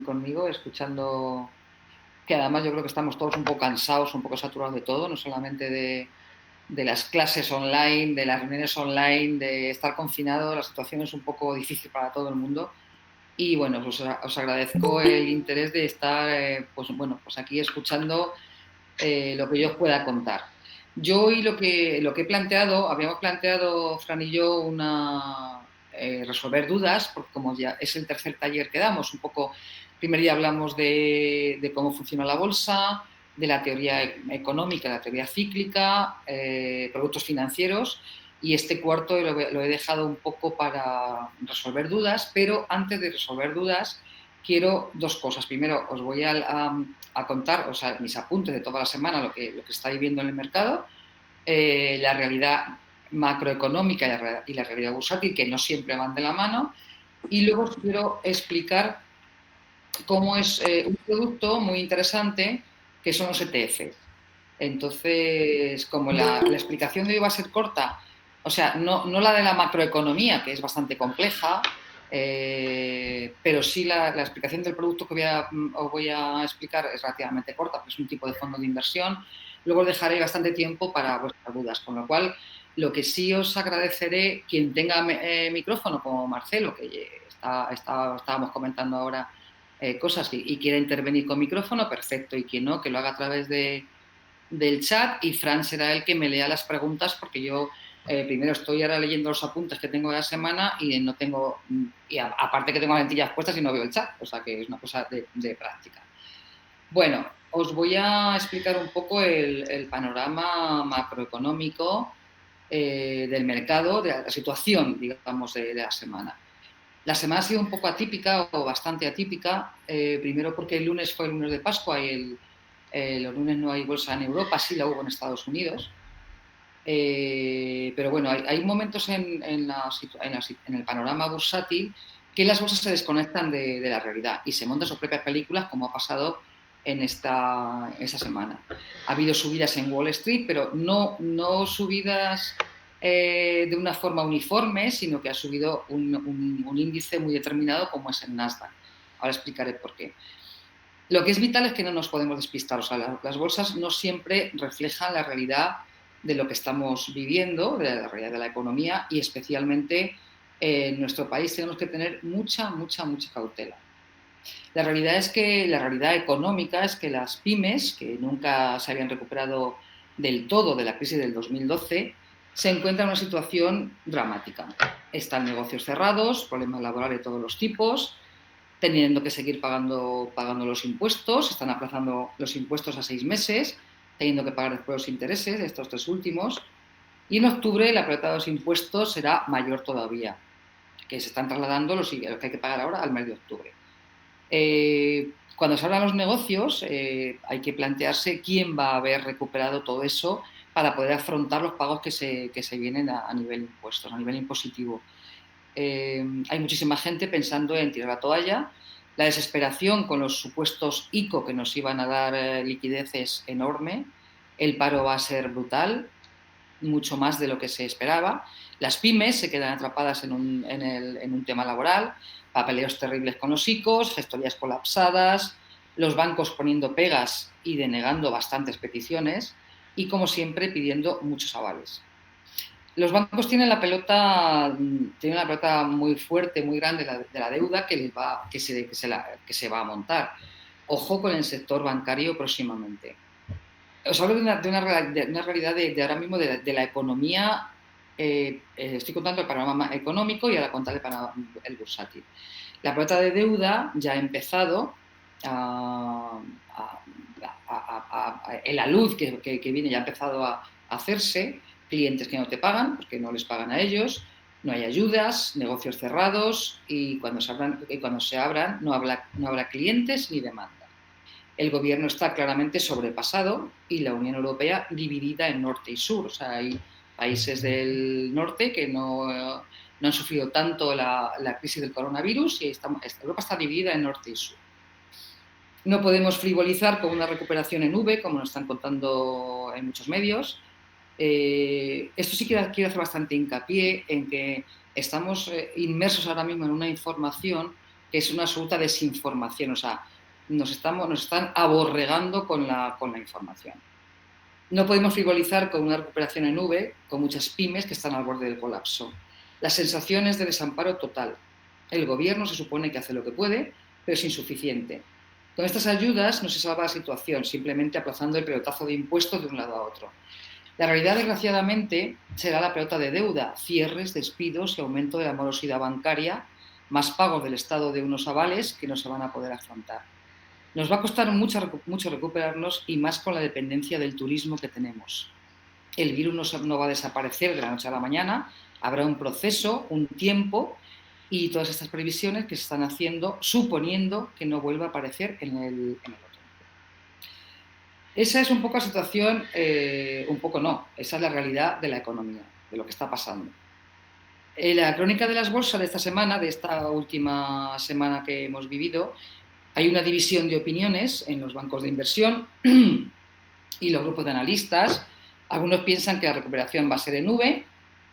conmigo, escuchando que además yo creo que estamos todos un poco cansados, un poco saturados de todo, no solamente de las clases online, de las reuniones online, de estar confinado. La situación es un poco difícil para todo el mundo. Y bueno, pues os agradezco el interés de estar pues aquí escuchando lo que yo os pueda contar. Yo hoy lo que he planteado, habíamos planteado, Fran y yo, resolver dudas, porque como ya es el tercer taller que damos, un poco, primer día hablamos de cómo funciona la bolsa, de la teoría económica, la teoría cíclica, productos financieros, y este cuarto lo he dejado un poco para resolver dudas, pero antes de resolver dudas quiero dos cosas. Primero, os voy a contar, o sea, mis apuntes de toda la semana, lo que estáis viendo en el mercado, la realidad macroeconómica y la realidad bursátil, que no siempre van de la mano, y luego os quiero explicar cómo es un producto muy interesante que son los ETFs. Entonces, como la explicación de hoy va a ser corta, o sea, no la de la macroeconomía, que es bastante compleja, pero sí la explicación del producto que os voy a explicar es relativamente corta, porque es un tipo de fondo de inversión. Luego os dejaré bastante tiempo para vuestras dudas, con lo cual lo que sí os agradeceré, quien tenga micrófono, como Marcelo, que estábamos comentando ahora cosas y quiera intervenir con micrófono, perfecto, y quien no, que lo haga a través del chat, y Fran será el que me lea las preguntas, porque yo primero estoy ahora leyendo los apuntes que tengo de la semana y no tengo, y aparte que tengo las lentillas puestas y no veo el chat, o sea que es una cosa de práctica. Bueno, os voy a explicar un poco el panorama macroeconómico del mercado, de la situación, digamos, de la semana. La semana ha sido un poco atípica o bastante atípica, primero porque el lunes fue el lunes de Pascua y los lunes no hay bolsa en Europa, sí la hubo en Estados Unidos. Pero bueno, hay momentos en el panorama bursátil que las bolsas se desconectan de la realidad y se montan sus propias películas, como ha pasado en esta semana. Ha habido subidas en Wall Street, pero no subidas de una forma uniforme, sino que ha subido un índice muy determinado como es el Nasdaq. Ahora explicaré por qué. Lo que es vital es que no nos podemos despistar. O sea, las bolsas no siempre reflejan la realidad de lo que estamos viviendo, de la realidad de la economía, y especialmente en nuestro país tenemos que tener mucha cautela. La realidad económica es que las pymes, que nunca se habían recuperado del todo de la crisis del 2012, se encuentran en una situación dramática. Están negocios cerrados, problemas laborales de todos los tipos, teniendo que seguir pagando los impuestos, están aplazando los impuestos a 6 meses, teniendo que pagar después los intereses de estos tres últimos, y en octubre la pelota de los impuestos será mayor todavía, que se están trasladando los que hay que pagar ahora al mes de octubre. Cuando se hablan los negocios, hay que plantearse quién va a haber recuperado todo eso para poder afrontar los pagos que se vienen a nivel impuestos, a nivel impositivo. Hay muchísima gente pensando en tirar la toalla. La desesperación con los supuestos ICO que nos iban a dar liquidez es enorme. El paro va a ser brutal, mucho más de lo que se esperaba. Las pymes se quedan atrapadas en un tema laboral, papeleos terribles con los ICOs, gestorías colapsadas, los bancos poniendo pegas y denegando bastantes peticiones y, como siempre, pidiendo muchos avales. Los bancos tienen la pelota muy fuerte, muy grande de la deuda que se va a montar. Ojo con el sector bancario próximamente. Os hablo de una realidad de ahora mismo de la economía. Estoy contando el panorama económico y ahora contaré el bursátil. La pelota de deuda ya ha empezado en la luz que viene ya ha empezado a hacerse. Clientes que no te pagan, porque no les pagan a ellos, no hay ayudas, negocios cerrados, y cuando se abran no habrá clientes ni demanda. El gobierno está claramente sobrepasado y la Unión Europea dividida en norte y sur. O sea, hay países del norte que no han sufrido tanto la crisis del coronavirus, y Europa está dividida en norte y sur. No podemos frivolizar con una recuperación en V, como nos están contando en muchos medios. Esto sí quiero hacer bastante hincapié en que estamos inmersos ahora mismo en una información que es una absoluta desinformación. O sea, nos están aborregando con la información. No podemos frivolizar con una recuperación en V, con muchas pymes que están al borde del colapso. La sensación es de desamparo total. El gobierno se supone que hace lo que puede, pero es insuficiente. Con estas ayudas no se salva la situación, simplemente aplazando el pelotazo de impuestos de un lado a otro. La realidad, desgraciadamente, será la pelota de deuda, cierres, despidos y aumento de la morosidad bancaria, más pagos del Estado de unos avales que no se van a poder afrontar. Nos va a costar mucho recuperarnos, y más con la dependencia del turismo que tenemos. El virus no va a desaparecer de la noche a la mañana, habrá un proceso, un tiempo, y todas estas previsiones que se están haciendo suponiendo que no vuelva a aparecer en el otoño. Esa es un poco la situación, un poco no, esa es la realidad de la economía, de lo que está pasando. La crónica de las bolsas de esta semana, de esta última semana que hemos vivido, hay una división de opiniones en los bancos de inversión y los grupos de analistas. Algunos piensan que la recuperación va a ser en V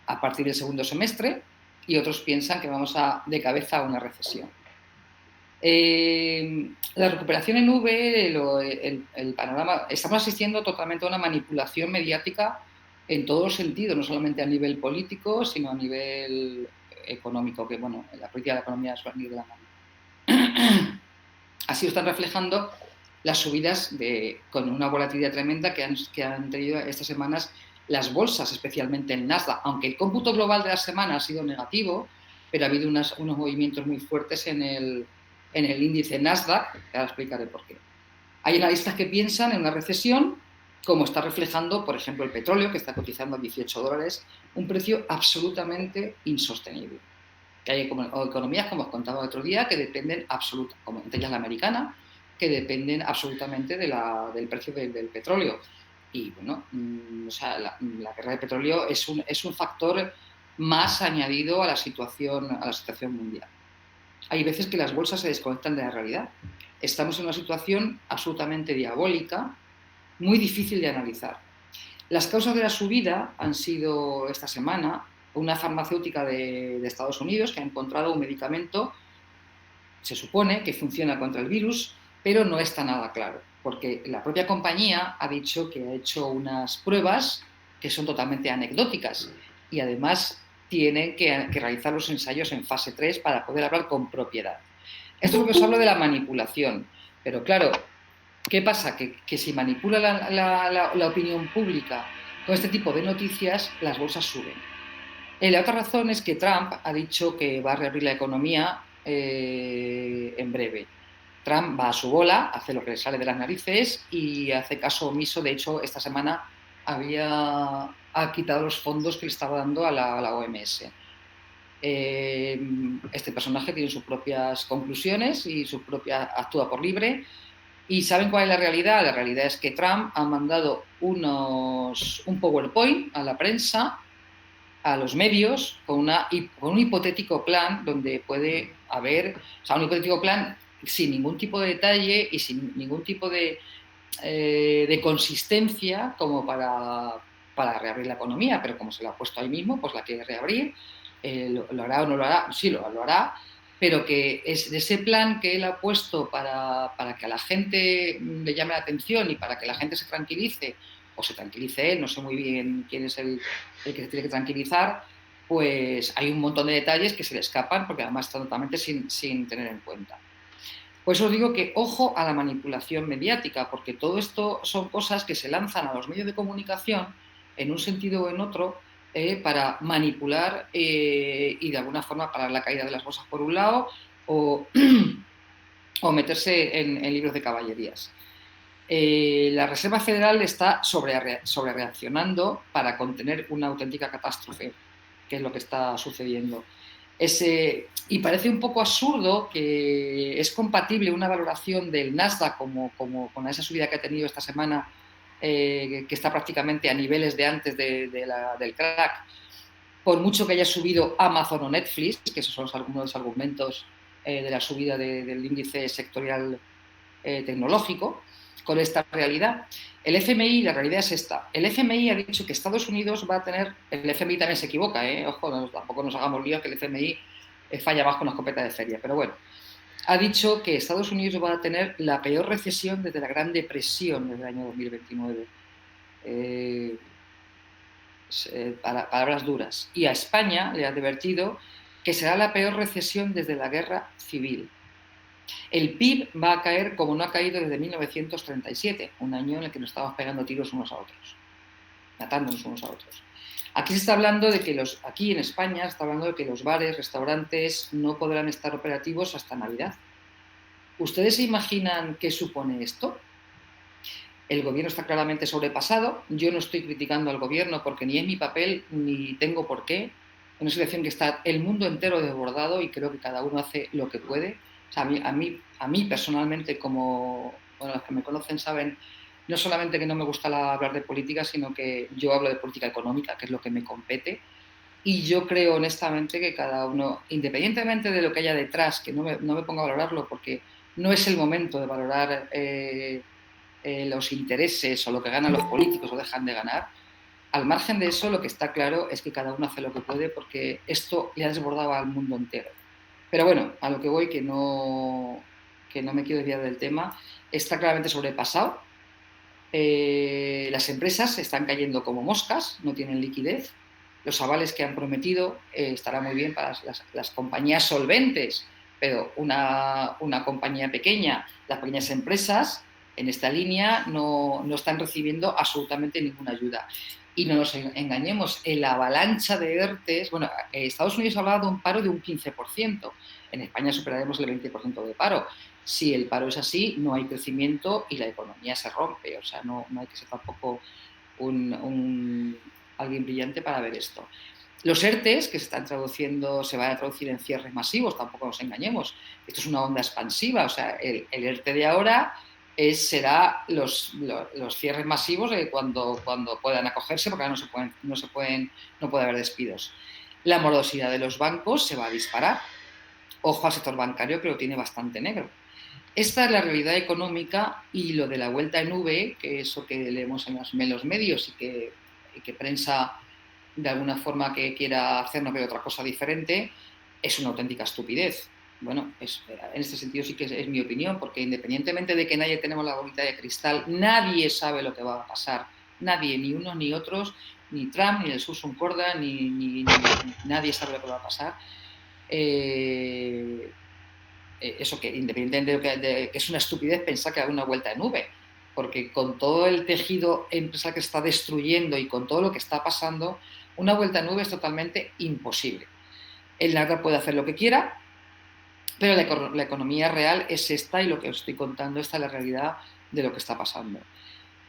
a partir del segundo semestre y otros piensan que vamos de cabeza a una recesión. La recuperación en V, el panorama, estamos asistiendo totalmente a una manipulación mediática en todos los sentidos, no solamente a nivel político, sino a nivel económico, que bueno, la política de la economía es a nivel de la mano. Así lo están reflejando las subidas con una volatilidad tremenda que han tenido estas semanas las bolsas, especialmente el Nasdaq. Aunque el cómputo global de la semana ha sido negativo, pero ha habido unos movimientos muy fuertes en el índice Nasdaq, que ahora explicaré por qué. Hay analistas que piensan en una recesión, como está reflejando, por ejemplo, el petróleo, que está cotizando a $18, un precio absolutamente insostenible. Que hay economías, como os contaba el otro día, que dependen absolutamente, como entre ellas la americana, que dependen absolutamente del precio del petróleo. Y bueno, o sea, la guerra del petróleo es un factor más añadido a la situación mundial. Hay veces que las bolsas se desconectan de la realidad. Estamos en una situación absolutamente diabólica, muy difícil de analizar. Las causas de la subida han sido esta semana una farmacéutica de Estados Unidos que ha encontrado un medicamento, se supone, que funciona contra el virus, pero no está nada claro, porque la propia compañía ha dicho que ha hecho unas pruebas que son totalmente anecdóticas y además tienen que realizar los ensayos en fase 3 para poder hablar con propiedad. Esto es lo que os hablo de la manipulación, pero claro, ¿qué pasa? Que si manipula la opinión pública con este tipo de noticias, las bolsas suben. La otra razón es que Trump ha dicho que va a reabrir la economía en breve. Trump va a su bola, hace lo que le sale de las narices y hace caso omiso. De hecho, esta semana ha quitado los fondos que le estaba dando a la OMS. Este personaje tiene sus propias conclusiones y actúa por libre. ¿Y saben cuál es la realidad? La realidad es que Trump ha mandado un PowerPoint a la prensa, a los medios, con un hipotético plan donde puede haber, o sea, un hipotético plan sin ningún tipo de detalle y sin ningún tipo de consistencia como para reabrir la economía, pero como se lo ha puesto ahí mismo, pues la quiere reabrir. ¿Lo hará o no lo hará? Sí, lo hará, pero que es de ese plan que él ha puesto para que a la gente le llame la atención y para que la gente se tranquilice, o se tranquilice él, no sé muy bien quién es el que se tiene que tranquilizar, pues hay un montón de detalles que se le escapan porque además están totalmente sin tener en cuenta. Por eso os digo que ojo a la manipulación mediática, porque todo esto son cosas que se lanzan a los medios de comunicación en un sentido o en otro para manipular y de alguna forma parar la caída de las bolsas por un lado o meterse en libros de caballerías. La Reserva Federal está sobrereaccionando para contener una auténtica catástrofe, que es lo que está sucediendo. Y parece un poco absurdo que es compatible una valoración del Nasdaq como con esa subida que ha tenido esta semana, que está prácticamente a niveles de antes del crack, por mucho que haya subido Amazon o Netflix, que esos son algunos de los argumentos de la subida del índice sectorial tecnológico, con esta realidad. El FMI, la realidad es esta. El FMI ha dicho que Estados Unidos va a tener... El FMI también se equivoca, ojo, tampoco nos hagamos líos que el FMI falla más con una escopeta de feria, pero bueno. ha dicho que Estados Unidos va a tener la peor recesión desde la Gran Depresión del año 2029. Palabras duras. Y a España le ha advertido que será la peor recesión desde la Guerra Civil. El PIB va a caer como no ha caído desde 1937, un año en el que nos estábamos pegando tiros unos a otros, matándonos unos a otros. Aquí se está hablando de que aquí en España se está hablando de que los bares, restaurantes no podrán estar operativos hasta Navidad. ¿Ustedes se imaginan qué supone esto? El gobierno está claramente sobrepasado. Yo no estoy criticando al gobierno porque ni es mi papel ni tengo por qué. En una situación que está el mundo entero desbordado y creo que cada uno hace lo que puede. O sea, a mí personalmente, como los que me conocen saben, no solamente que no me gusta hablar de política, sino que yo hablo de política económica, que es lo que me compete. Y yo creo honestamente que cada uno, independientemente de lo que haya detrás, que no me pongo a valorarlo porque no es el momento de valorar los intereses o lo que ganan los políticos o dejan de ganar, al margen de eso lo que está claro es que cada uno hace lo que puede porque esto le ha desbordado al mundo entero. Pero bueno, a lo que voy, que no me quiero desviar del tema, está claramente sobrepasado. Las empresas están cayendo como moscas, no tienen liquidez. Los avales que han prometido estarán muy bien para las compañías solventes, pero una compañía pequeña, las pequeñas empresas en esta línea no están recibiendo absolutamente ninguna ayuda. Y no nos engañemos, el avalancha de ERTEs, bueno, Estados Unidos ha hablado de un paro de un 15%, en España superaremos el 20% de paro. Si el paro es así, no hay crecimiento y la economía se rompe. O sea, no hay que ser tampoco alguien brillante para ver esto. Los ERTEs, que se van a traducir en cierres masivos, tampoco nos engañemos. Esto es una onda expansiva. O sea, el ERTE de ahora será los cierres masivos cuando puedan acogerse, porque ahora no puede haber despidos. La morosidad de los bancos se va a disparar. Ojo al sector bancario, que lo tiene bastante negro. Esta es la realidad económica y lo de la vuelta en V, que es eso que leemos en los medios y que prensa de alguna forma que quiera hacernos ver otra cosa diferente, es una auténtica estupidez. Bueno, en este sentido sí que es mi opinión, porque independientemente de que nadie tenemos la bolita de cristal, nadie sabe lo que va a pasar. Nadie, ni unos ni otros, ni Trump, ni el Susan Corda, ni nadie sabe lo que va a pasar. Eso que independientemente de que es una estupidez pensar que hay una vuelta en V, porque con todo el tejido empresarial que se está destruyendo y con todo lo que está pasando, una vuelta en V es totalmente imposible. El Nasdaq puede hacer lo que quiera, pero la economía real es esta y lo que os estoy contando, esta es la realidad de lo que está pasando.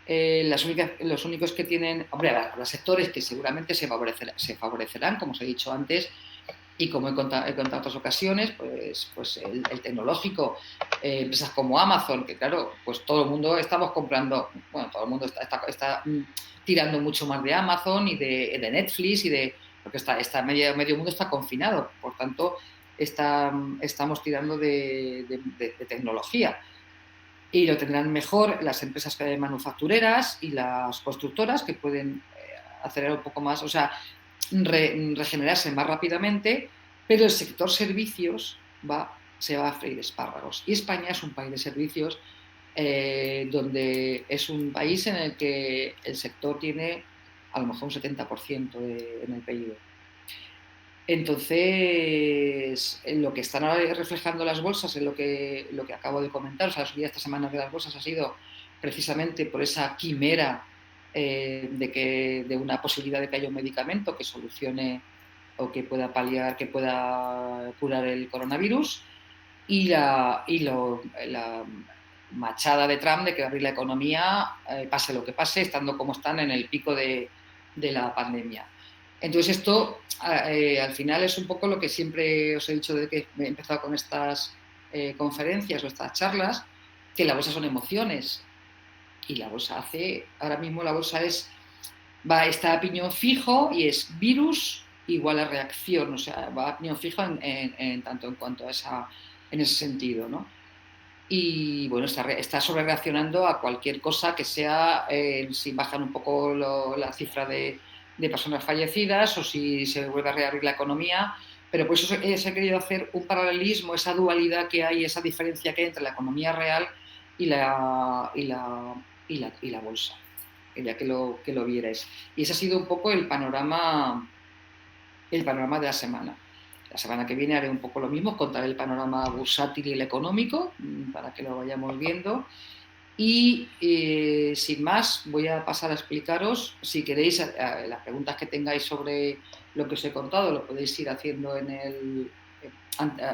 Los únicos que tienen, hombre, los sectores que seguramente se favorecerán, como os he dicho antes, y como he contado en otras ocasiones, pues el tecnológico, empresas como Amazon, que claro, pues todo el mundo estamos comprando, bueno, todo el mundo está tirando mucho más de Amazon y de Netflix porque medio mundo está confinado, por tanto estamos tirando de tecnología. Y lo tendrán mejor las empresas manufactureras y las constructoras que pueden acelerar un poco más, o sea, regenerarse más rápidamente, pero el sector servicios se va a freír espárragos. Y España es un país de servicios donde es un país en el que el sector tiene a lo mejor un 70% en el PIB. Entonces, lo que están ahora reflejando las bolsas es lo que acabo de comentar. O sea, la subida esta semana de las bolsas ha sido precisamente por esa quimera de una posibilidad de que haya un medicamento que solucione o que pueda paliar, que pueda curar el coronavirus, y la machada de Trump de que abrir la economía, pase lo que pase, estando como están en el pico de la pandemia. Entonces esto al final es un poco lo que siempre os he dicho desde que he empezado con estas conferencias o estas charlas, que la bolsa son emociones. Y la bolsa ahora mismo la bolsa está a piñón fijo y es virus igual a reacción, o sea, va a piñón fijo en tanto en cuanto a en ese sentido, ¿no? Y bueno, está sobre reaccionando a cualquier cosa que sea, si bajan un poco la cifra de personas fallecidas o si se vuelve a reabrir la economía, Pero por eso se ha querido hacer un paralelismo, esa dualidad que hay, esa diferencia que hay entre la economía real y la bolsa. Quería que lo vierais. Y ese ha sido un poco el panorama de la semana. La semana que viene haré un poco lo mismo, contaré el panorama bursátil y el económico, para que lo vayamos viendo. Y sin más, voy a pasar a explicaros, si queréis, las preguntas que tengáis sobre lo que os he contado, lo podéis ir haciendo en el...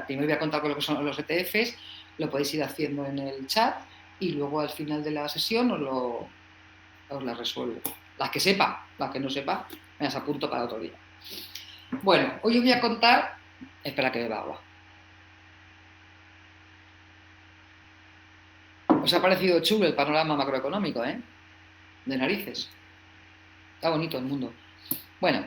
Primero voy a contar con lo que son los ETFs, lo podéis ir haciendo en el chat y luego al final de la sesión os las resuelvo. Las que sepa, las que no sepa, me las apunto para otro día. Bueno, hoy os voy a contar... Espera que beba agua. ¿Os ha parecido chulo el panorama macroeconómico, de narices? Está bonito el mundo. Bueno,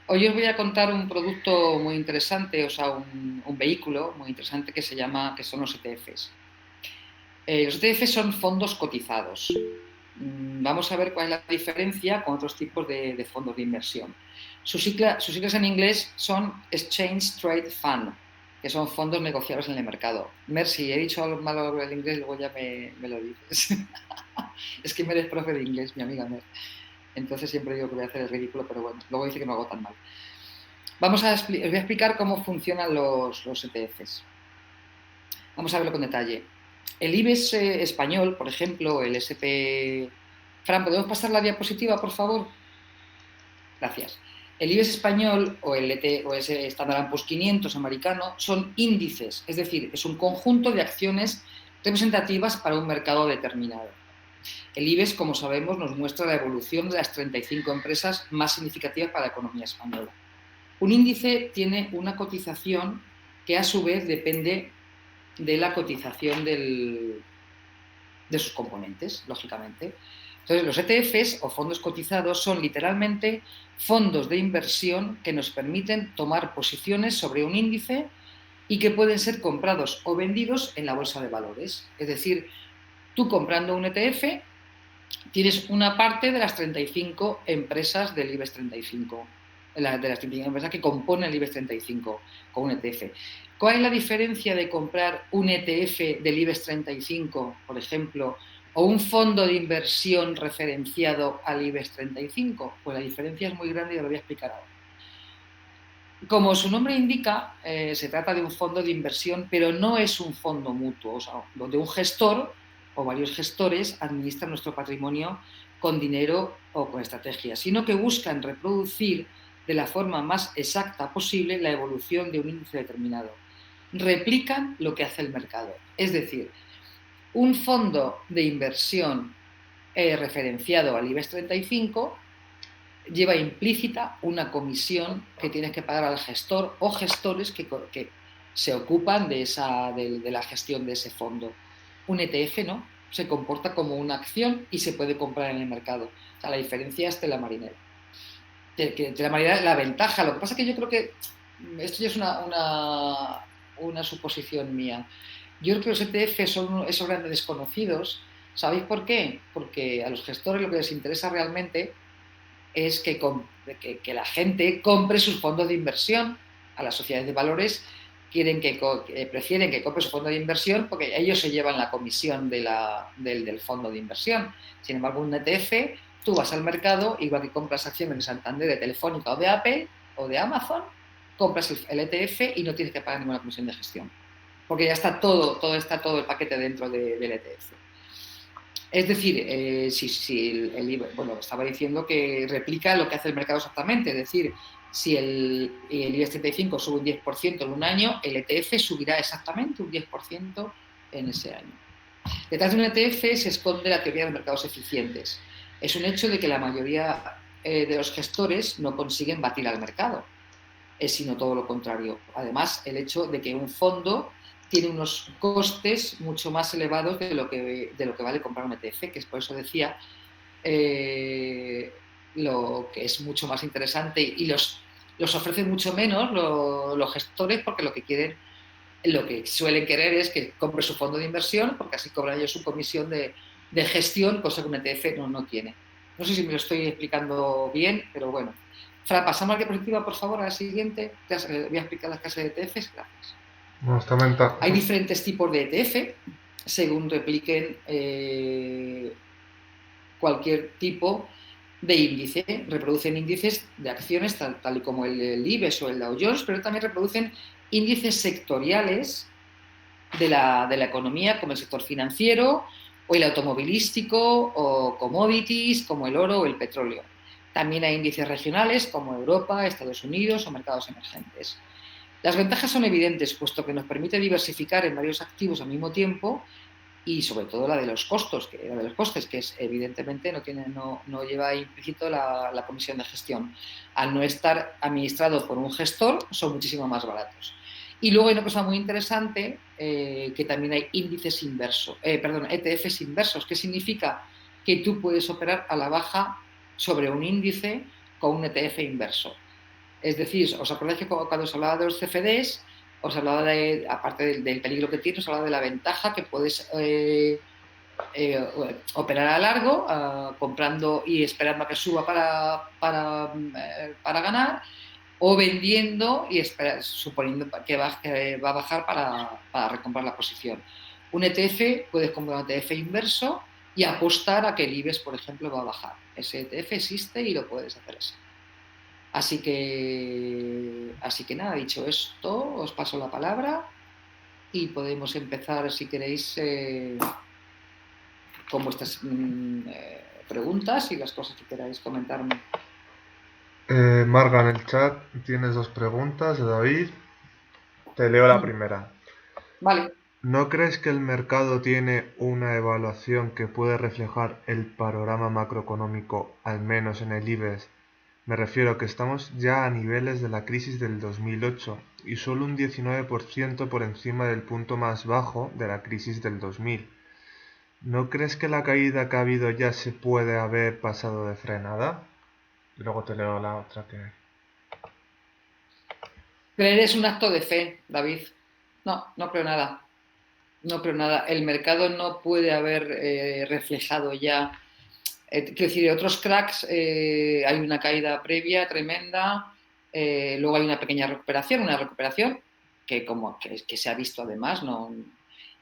hoy os voy a contar un producto muy interesante, o sea, un vehículo muy interesante que son los ETFs. Los ETFs son fondos cotizados. Vamos a ver cuál es la diferencia con otros tipos de fondos de inversión. Sus siglas en inglés son Exchange Trade Fund, que son fondos negociables en el mercado. Mercy, he dicho algo malo del inglés, luego ya me lo dices. Es que Mer es profe de inglés, mi amiga Mer. Entonces siempre digo que voy a hacer el ridículo, pero bueno, luego dice que no hago tan mal. Os voy a explicar cómo funcionan los ETFs. Vamos a verlo con detalle. El IBEX español, por ejemplo, el SP... Fran, ¿podemos pasar la diapositiva, por favor? Gracias. El IBEX español o el Standard & Poor's 500 americano son índices, es decir, es un conjunto de acciones representativas para un mercado determinado. El IBEX, como sabemos, nos muestra la evolución de las 35 empresas más significativas para la economía española. Un índice tiene una cotización que a su vez depende de la cotización de sus componentes, lógicamente. Entonces, los ETFs o fondos cotizados son literalmente fondos de inversión que nos permiten tomar posiciones sobre un índice y que pueden ser comprados o vendidos en la bolsa de valores. Es decir, tú comprando un ETF tienes una parte de las 35 empresas del IBEX 35, de las 35 empresas que componen el IBEX 35 con un ETF. ¿Cuál es la diferencia de comprar un ETF del IBEX 35, por ejemplo, o un fondo de inversión referenciado al IBEX 35? Pues la diferencia es muy grande y lo voy a explicar ahora. Como su nombre indica, se trata de un fondo de inversión, pero no es un fondo mutuo, o sea, donde un gestor o varios gestores administran nuestro patrimonio con dinero o con estrategias, sino que buscan reproducir de la forma más exacta posible la evolución de un índice determinado. Replican lo que hace el mercado. Es decir, un fondo de inversión referenciado al IBEX 35 lleva implícita una comisión que tienes que pagar al gestor o gestores que se ocupan de la gestión de ese fondo. Un ETF no, se comporta como una acción y se puede comprar en el mercado. O sea, la diferencia es Tela Marinera. Tela Marinera, la ventaja, lo que pasa es que yo creo que esto ya es una suposición mía. Yo creo que los ETF son esos grandes desconocidos. ¿Sabéis por qué? Porque a los gestores lo que les interesa realmente es que la gente compre sus fondos de inversión. A las sociedades de valores prefieren que compre su fondo de inversión porque ellos se llevan la comisión del fondo de inversión. Sin embargo, un ETF, tú vas al mercado, igual que compras acciones de Santander, de Telefónica o de Apple o de Amazon, compras el ETF y no tienes que pagar ninguna comisión de gestión. Porque ya está todo el paquete dentro del ETF. Es decir, estaba diciendo que replica lo que hace el mercado exactamente. Es decir, si el IBEX 35 sube un 10% en un año, el ETF subirá exactamente un 10% en ese año. Detrás de un ETF se esconde la teoría de mercados eficientes. Es un hecho de que la mayoría de los gestores no consiguen batir al mercado, sino todo lo contrario. Además, el hecho de que un fondo tiene unos costes mucho más elevados de lo que vale comprar un ETF, que es por eso decía lo que es mucho más interesante y los ofrecen mucho menos los gestores porque lo que suelen querer es que compre su fondo de inversión porque así cobran ellos su comisión de gestión, cosa que un ETF no tiene. No sé si me lo estoy explicando bien, pero bueno. Fran, pasamos a la diapositiva, por favor, a la siguiente. Voy a explicar las clases de ETFs. Gracias. No, está menta. Hay diferentes tipos de ETF, según repliquen cualquier tipo de índice. Reproducen índices de acciones tal y como el IBEX o el Dow Jones, pero también reproducen índices sectoriales de la economía, como el sector financiero o el automovilístico o commodities como el oro o el petróleo. También hay índices regionales como Europa, Estados Unidos o mercados emergentes. Las ventajas son evidentes, puesto que nos permite diversificar en varios activos al mismo tiempo y sobre todo la de los costos, la de los costes, que es evidentemente no lleva implícito la comisión de gestión. Al no estar administrado por un gestor, son muchísimo más baratos. Y luego hay una cosa muy interesante, que también hay índices inversos, ETFs inversos, que significa que tú puedes operar a la baja sobre un índice con un ETF inverso. Es decir, ¿os acordáis que cuando os hablaba de los CFDs, os hablaba aparte del peligro que tiene, os hablaba de la ventaja que puedes operar a largo, comprando y esperando a que suba para ganar, o vendiendo y suponiendo que va a bajar para recomprar la posición. Un ETF, puedes comprar un ETF inverso y apostar a que el IBEX, por ejemplo, va a bajar. Ese ETF existe y lo puedes hacer así. Así que nada, dicho esto, os paso la palabra y podemos empezar, si queréis, con vuestras preguntas y las cosas que queráis comentarme. Marga, en el chat tienes 2 preguntas de David. Te leo la primera. Vale. ¿No crees que el mercado tiene una evaluación que puede reflejar el panorama macroeconómico, al menos en el IBEX? Me refiero a que estamos ya a niveles de la crisis del 2008 y solo un 19% por encima del punto más bajo de la crisis del 2000. ¿No crees que la caída que ha habido ya se puede haber pasado de frenada? Y luego te leo la otra que... Creer es un acto de fe, David. No creo nada. No creo nada. El mercado no puede haber reflejado ya. Quiero decir, otros cracks, hay una caída previa tremenda, luego hay una pequeña recuperación, que se ha visto además, ¿no?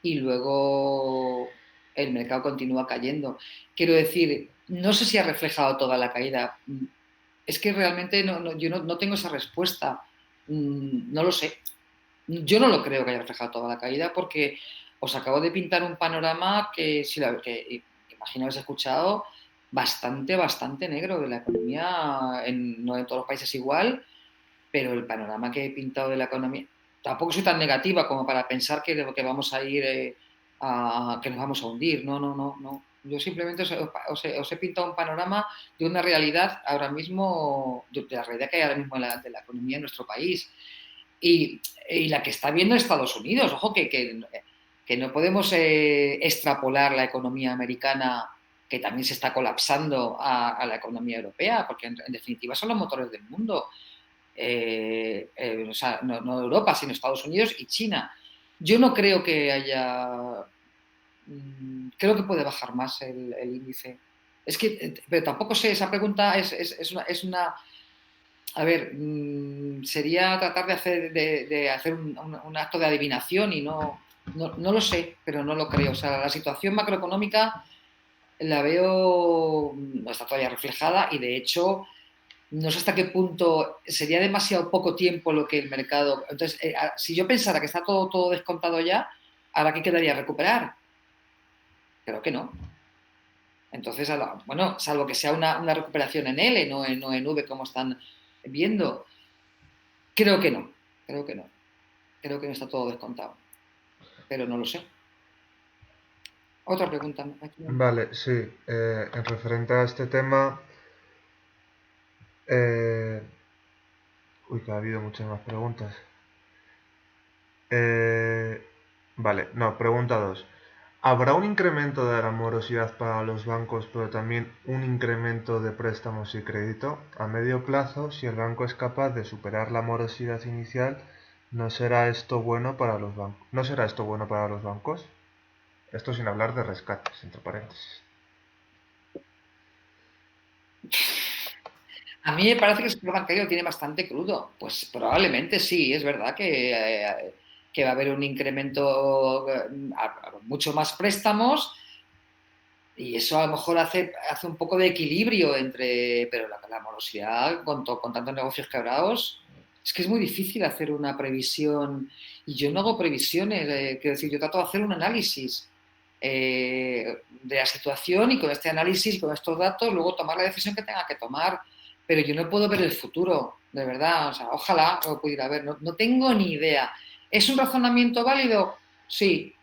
Y luego el mercado continúa cayendo. Quiero decir, no sé si ha reflejado toda la caída. Es que realmente yo no tengo esa respuesta. No lo sé. Yo no lo creo que haya reflejado toda la caída porque os acabo de pintar un panorama que imagino habéis escuchado, bastante negro de la economía, no en todos los países igual, pero el panorama que he pintado de la economía, tampoco soy tan negativa como para pensar que vamos a ir, que nos vamos a hundir. No. Yo simplemente os he pintado un panorama de una realidad ahora mismo, de la realidad que hay ahora mismo de la economía en nuestro país. Y la que está viendo Estados Unidos. Ojo, que no podemos extrapolar la economía americana, que también se está colapsando, a la economía europea, porque en definitiva son los motores del mundo. O sea, no Europa, sino Estados Unidos y China. Yo no creo que haya... Creo que puede bajar más el índice. Es que, pero tampoco sé, esa pregunta es una a ver, sería tratar de hacer un acto de adivinación y no lo sé, pero no lo creo. O sea, la situación macroeconómica la veo, no está todavía reflejada y de hecho no sé hasta qué punto sería demasiado poco tiempo lo que el mercado... Entonces, si yo pensara que está todo descontado ya, ¿ahora qué quedaría? ¿Recuperar? Creo que no. Entonces, bueno, salvo que sea una recuperación en L, no en V como están viendo. Creo que no, creo que no. Creo que no está todo descontado, pero no lo sé. Otra pregunta. Vale, sí. En referente a este tema... Uy, que ha habido muchas más preguntas. Vale, no, pregunta 2. ¿Habrá un incremento de la morosidad para los bancos, pero también un incremento de préstamos y crédito? A medio plazo, si el banco es capaz de superar la morosidad inicial, ¿no será esto bueno para los bancos? ¿No será esto bueno para los bancos? Esto sin hablar de rescates, entre paréntesis. A mí me parece que el sector bancario lo tiene bastante crudo. Pues probablemente sí, es verdad que va a haber un incremento, mucho más préstamos y eso a lo mejor hace un poco de equilibrio entre, pero la morosidad con tantos negocios quebrados, es que es muy difícil hacer una previsión y yo no hago previsiones, quiero decir, yo trato de hacer un análisis de la situación y con este análisis, con estos datos, luego tomar la decisión que tenga que tomar. Pero yo no puedo ver el futuro, de verdad. O sea, ojalá lo pudiera ver. No, no tengo ni idea. ¿Es un razonamiento válido? Sí.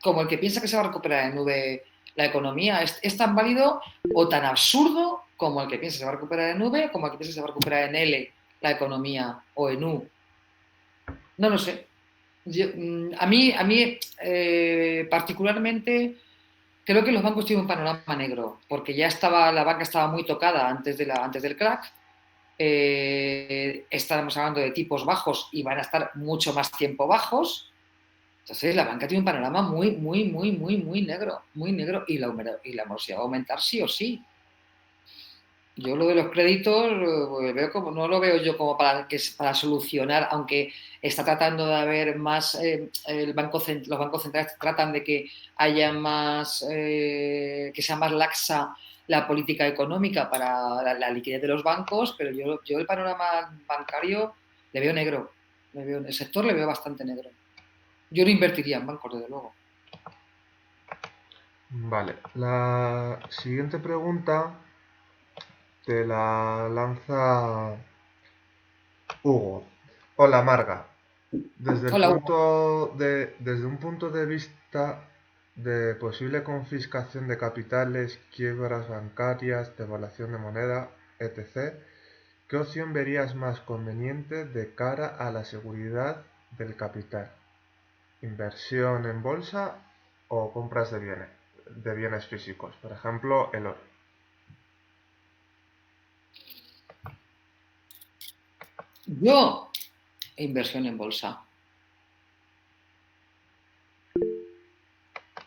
Como el que piensa que se va a recuperar en V la economía. ¿Es tan válido o tan absurdo como el que piensa que se va a recuperar en V, como el que piensa que se va a recuperar en L la economía o en U? No lo sé. A mí particularmente, creo que los bancos tienen un panorama negro, porque ya la banca estaba muy tocada antes del crack. Estábamos hablando de tipos bajos y van a estar mucho más tiempo bajos. Entonces la banca tiene un panorama muy, muy, muy, muy, muy negro y la morosidad va a aumentar sí o sí. Yo lo de los créditos no lo veo yo como para solucionar, aunque está tratando de haber más, los bancos centrales tratan de que haya más, que sea más laxa la política económica para la liquidez de los bancos, pero yo el panorama bancario le veo negro, el sector le veo bastante negro. Yo no invertiría en bancos, desde luego. Vale, la siguiente pregunta te la lanza Hugo. Hola Marga. Hola, Hugo. Desde un punto de vista de posible confiscación de capitales, quiebras bancarias, devaluación de moneda, etc., ¿qué opción verías más conveniente de cara a la seguridad del capital? ¿Inversión en bolsa o compras de bienes físicos? Por ejemplo, el oro. Yo, inversión en bolsa.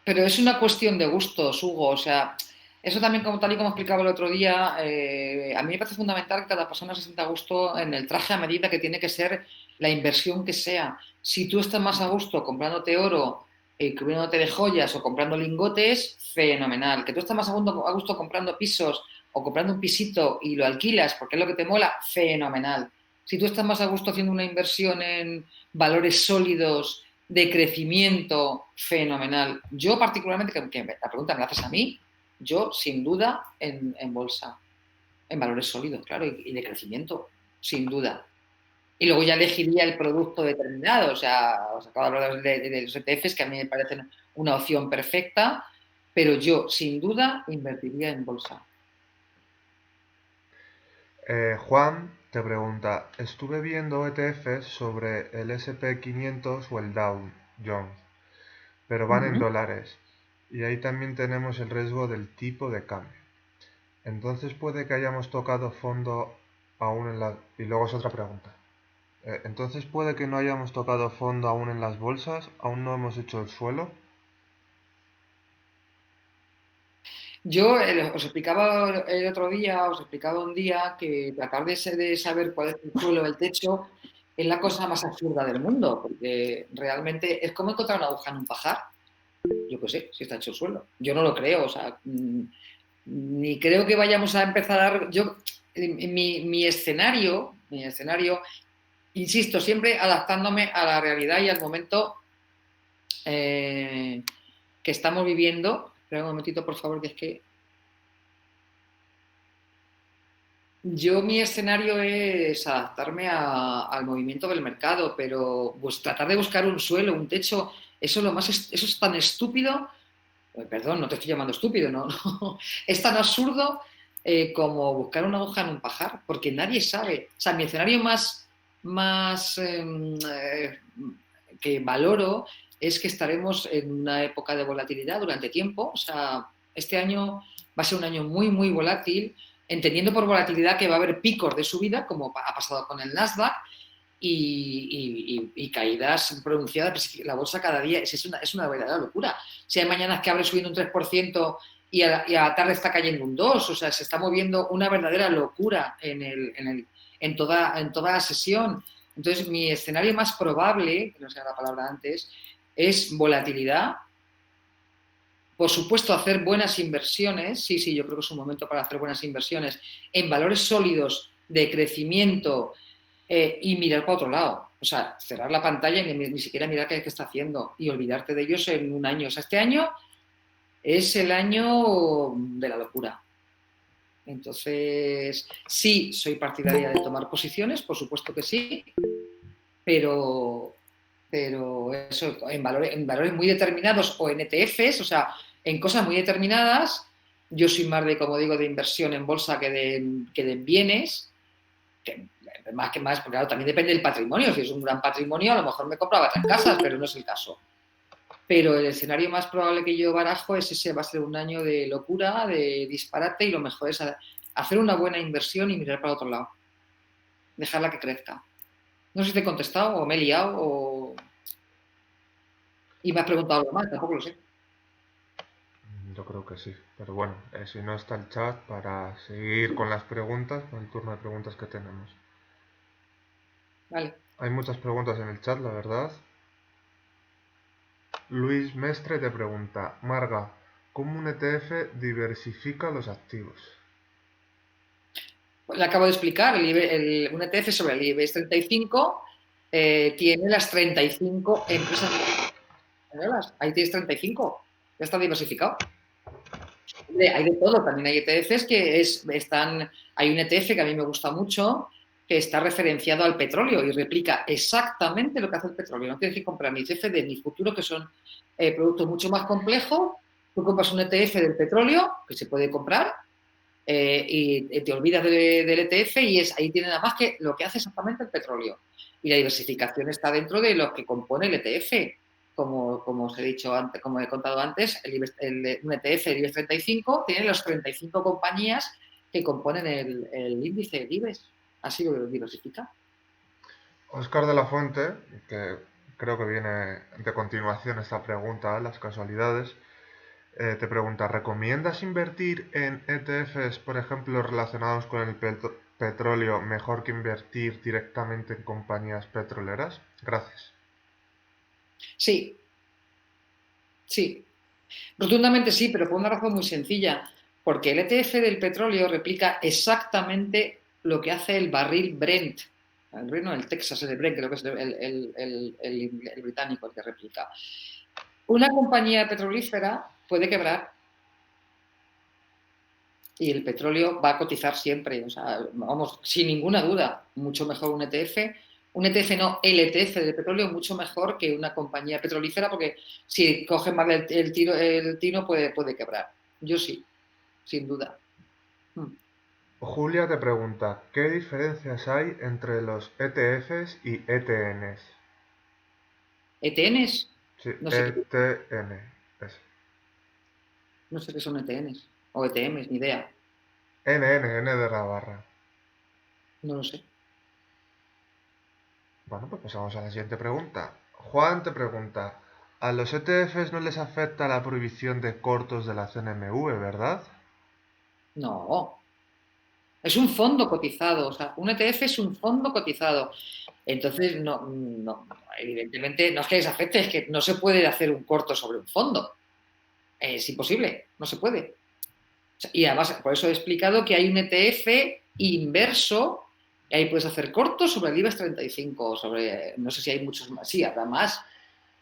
Pero es una cuestión de gustos, Hugo. O sea, eso también, como tal y como explicaba el otro día, a mí me parece fundamental que cada persona se sienta a gusto en el traje a medida que tiene que ser la inversión que sea. Si tú estás más a gusto comprándote oro, cubriéndote de joyas o comprando lingotes, fenomenal. Que tú estás más a gusto comprando pisos o comprando un pisito y lo alquilas porque es lo que te mola, fenomenal. Si tú estás más a gusto haciendo una inversión en valores sólidos de crecimiento, fenomenal. Yo particularmente, que la pregunta me la haces a mí, yo sin duda en bolsa, en valores sólidos, claro, y de crecimiento, sin duda. Y luego ya elegiría el producto determinado, os acabo de hablar de los ETFs, que a mí me parecen una opción perfecta, pero yo sin duda invertiría en bolsa. Juan te pregunta, estuve viendo ETFs sobre el SP 500 o el Dow Jones, pero Uh van en -huh. dólares y ahí también tenemos el riesgo del tipo de cambio. Entonces puede que hayamos tocado fondo aún en la... Y luego es otra pregunta. Entonces puede que no hayamos tocado fondo aún en las bolsas, aún no hemos hecho el suelo. Yo os explicaba el otro día, os explicaba un día que tratar de saber cuál es el suelo o el techo es la cosa más absurda del mundo, porque realmente es como encontrar una aguja en un pajar. Yo qué sé, si está hecho el suelo. Yo no lo creo, o sea, ni creo que vayamos a empezar a... Yo, mi escenario, insisto, siempre adaptándome a la realidad y al momento eh, que estamos viviendo. Espera un momentito, por favor, que es que mi escenario es adaptarme al movimiento del mercado, pero pues, tratar de buscar un suelo, un techo, eso es tan estúpido. Perdón, no te estoy llamando estúpido, no, no. Es tan absurdo como buscar una aguja en un pajar, porque nadie sabe. O sea, mi escenario más que valoro es que estaremos en una época de volatilidad durante tiempo. O sea, este año va a ser un año muy, muy volátil, entendiendo por volatilidad que va a haber picos de subida, como ha pasado con el Nasdaq, y caídas pronunciadas. La bolsa cada día es una verdadera locura. Si hay mañanas que abre subiendo un 3%, y a la tarde está cayendo un 2. O sea, se está moviendo una verdadera locura en toda la sesión. Entonces, mi escenario más probable, que no sea la palabra antes, es volatilidad. Por supuesto, hacer buenas inversiones. Sí, sí, yo creo que es un momento para hacer buenas inversiones en valores sólidos de crecimiento y mirar para otro lado. O sea, cerrar la pantalla y ni siquiera mirar qué está haciendo y olvidarte de ellos en un año. O sea, este año es el año de la locura. Entonces, sí, soy partidaria de tomar posiciones, por supuesto que sí, pero, eso, en valores muy determinados o en ETFs, o sea, en cosas muy determinadas, yo soy más de, como digo, de inversión en bolsa que de bienes, que más, porque claro, también depende del patrimonio. Si es un gran patrimonio, a lo mejor me compraba 3 casas, pero no es el caso. Pero el escenario más probable que yo barajo es ese, va a ser un año de locura, de disparate, y lo mejor es hacer una buena inversión y mirar para otro lado. Dejarla que crezca. No sé si te he contestado o me he liado y me has preguntado algo más, tampoco lo sé. Yo creo que sí, pero bueno, si no está el chat para seguir con las preguntas, con el turno de preguntas que tenemos. Vale. Hay muchas preguntas en el chat, la verdad. Luis Mestre te pregunta, Marga, ¿cómo un ETF diversifica los activos? Le acabo de explicar, un ETF sobre el IBEX 35 tiene las 35 empresas españolas. Ahí tienes 35. Ya está diversificado. Hay de todo, también hay ETFs hay un ETF que a mí me gusta mucho, que está referenciado al petróleo y replica exactamente lo que hace el petróleo. No tienes que comprar ni CFD ni futuro, que son productos mucho más complejos. Tú compras un ETF del petróleo, que se puede comprar, y te olvidas del ETF y ahí tiene nada más que lo que hace exactamente el petróleo. Y la diversificación está dentro de lo que compone el ETF. Como os he dicho antes, como he contado antes, un ETF del IBEX 35 tiene las 35 compañías que componen el índice del IBEX. Así lo diversifica. Oscar de la Fuente, que creo que viene de continuación esta pregunta, las casualidades, te pregunta, ¿recomiendas invertir en ETFs, por ejemplo, relacionados con el petróleo, mejor que invertir directamente en compañías petroleras? Gracias. Sí, sí. Rotundamente sí, pero por una razón muy sencilla. Porque el ETF del petróleo replica exactamente lo que hace el barril Brent. El reino del Texas, el Brent, creo que es el británico el que replica. Una compañía petrolífera puede quebrar y el petróleo va a cotizar siempre. O sea, vamos, sin ninguna duda, mucho mejor un ETF. Un ETF no, el ETF del petróleo, mucho mejor que una compañía petrolífera, porque si coge mal el tino puede quebrar. Yo sí, sin duda. Julia te pregunta, ¿qué diferencias hay entre los ETFs y ETNs? ¿ETNs? Sí, No sé qué, ETN. Es no sé qué son ETNs o ETMs, ni idea. NN de la barra. No lo sé. Bueno, pues pasamos a la siguiente pregunta. Juan te pregunta, a los ETFs no les afecta la prohibición de cortos de la CNMV, ¿verdad? No, es un fondo cotizado. O sea, un ETF es un fondo cotizado. Entonces, evidentemente, no es que les afecte, es que no se puede hacer un corto sobre un fondo. Es imposible, no se puede. Y además, por eso he explicado que hay un ETF inverso, y ahí puedes hacer cortos sobre el IBEX 35, no sé si hay muchos más, sí, habrá más,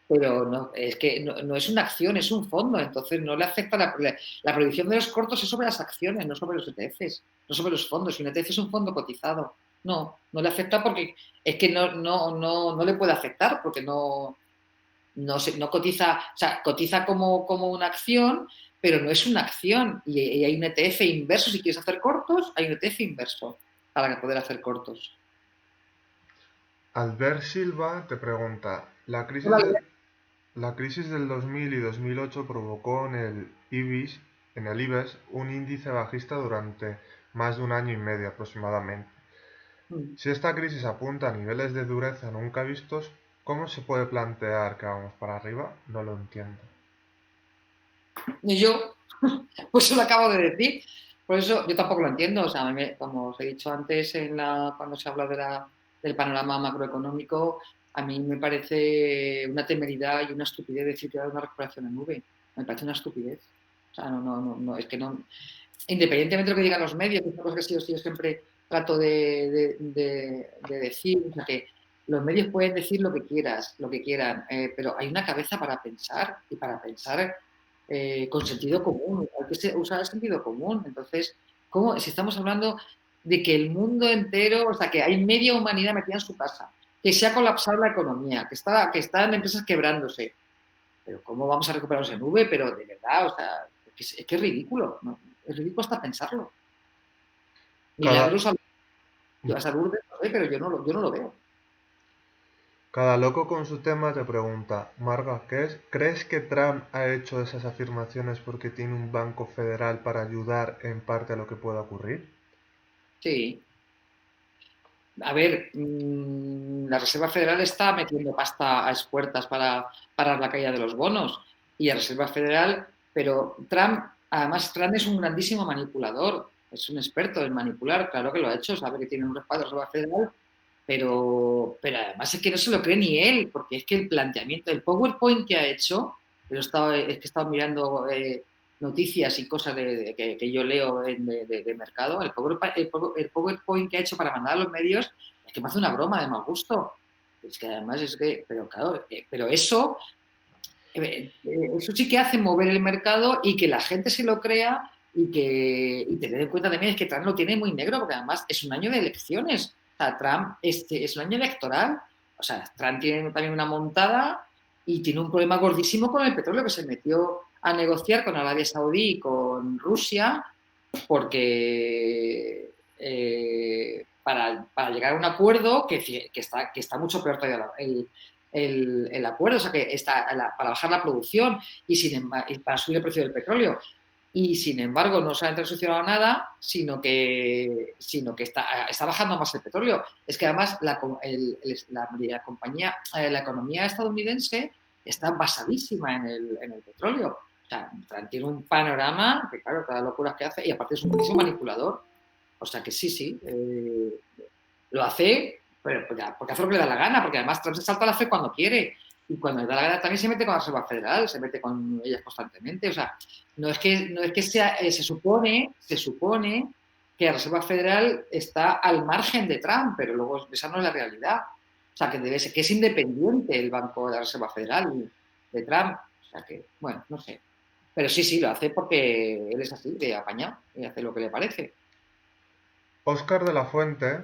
pero no, es que no es una acción, es un fondo, entonces no le afecta la prohibición de los cortos es sobre las acciones, no sobre los ETFs, no sobre los fondos. Si un ETF es un fondo cotizado, no le afecta porque es que no le puede afectar porque no cotiza, o sea, cotiza como una acción, pero no es una acción. Y hay un ETF inverso, si quieres hacer cortos, hay un ETF inverso para poder hacer cortos. Albert Silva te pregunta, la crisis del 2000 y 2008 provocó en el IBEX un índice bajista durante más de un año y medio aproximadamente. Si esta crisis apunta a niveles de dureza nunca vistos, ¿cómo se puede plantear que vamos para arriba? No lo entiendo. Ni yo, Pues eso lo acabo de decir. Por eso yo tampoco lo entiendo. O sea, como os he dicho antes, cuando se habla del panorama macroeconómico, a mí me parece una temeridad y una estupidez decir que hay una recuperación en V. Me parece una estupidez. O sea, es que no. Independientemente de lo que digan los medios, que es una cosa que yo siempre trato de decir, o sea, que los medios pueden decir lo que quieran, pero hay una cabeza para pensar y para pensar con sentido común. Hay que usar el sentido común. Entonces, si estamos hablando de que el mundo entero, o sea, que hay media humanidad metida en su casa, que se ha colapsado la economía, que están empresas quebrándose, pero ¿cómo vamos a recuperarnos en V? Pero de verdad, o sea, es que es ridículo, ¿no? Es ridículo hasta pensarlo. Cada, Milagros a Lourdes, no sé, pero yo no lo veo. cada loco con su tema te pregunta, Marga, ¿crees que Trump ha hecho esas afirmaciones porque tiene un banco federal para ayudar en parte a lo que pueda ocurrir? Sí. A ver, la Reserva Federal está metiendo pasta a expuertas para parar la caída de los bonos. Y la Reserva Federal, pero además Trump es un grandísimo manipulador, es un experto en manipular, claro que lo ha hecho, sabe que tiene un respaldo de la Reserva Federal, pero además es que no se lo cree ni él, porque es que el planteamiento, el PowerPoint que ha hecho, es que he estado mirando noticias y cosas que yo leo de mercado, el PowerPoint que ha hecho para mandar a los medios es que me hace una broma de mal gusto. Es que además es que, pero claro, pero eso sí que hace mover el mercado y que la gente se lo crea y tener en cuenta también es que Trump lo tiene muy negro porque además es un año de elecciones. O sea, Trump es un año electoral. O sea, Trump tiene también una montada y tiene un problema gordísimo con el petróleo que se metió a negociar con Arabia Saudí y con Rusia porque para llegar a un acuerdo que está mucho peor todavía el acuerdo, o sea, que está para bajar la producción y para subir el precio del petróleo. Y sin embargo, no se ha solucionado nada, sino que está bajando más el petróleo. Es que además la compañía, la economía estadounidense está basadísima en el petróleo. O sea, tiene un panorama que, claro, cada locura que hace, y aparte es un buenísimo manipulador. O sea que sí, lo hace, pero porque hace lo que le da la gana, porque además Trump se salta la fe cuando quiere. Y cuando le da la gana también se mete con la Reserva Federal, se mete con ellas constantemente. O sea, no es que sea, se supone que la Reserva Federal está al margen de Trump, pero luego esa no es la realidad. O sea, que debe ser que es independiente el Banco de la Reserva Federal de Trump. O sea que, bueno, no sé. Pero sí, lo hace porque él es así, de apañado, y hace lo que le parece. Óscar de la Fuente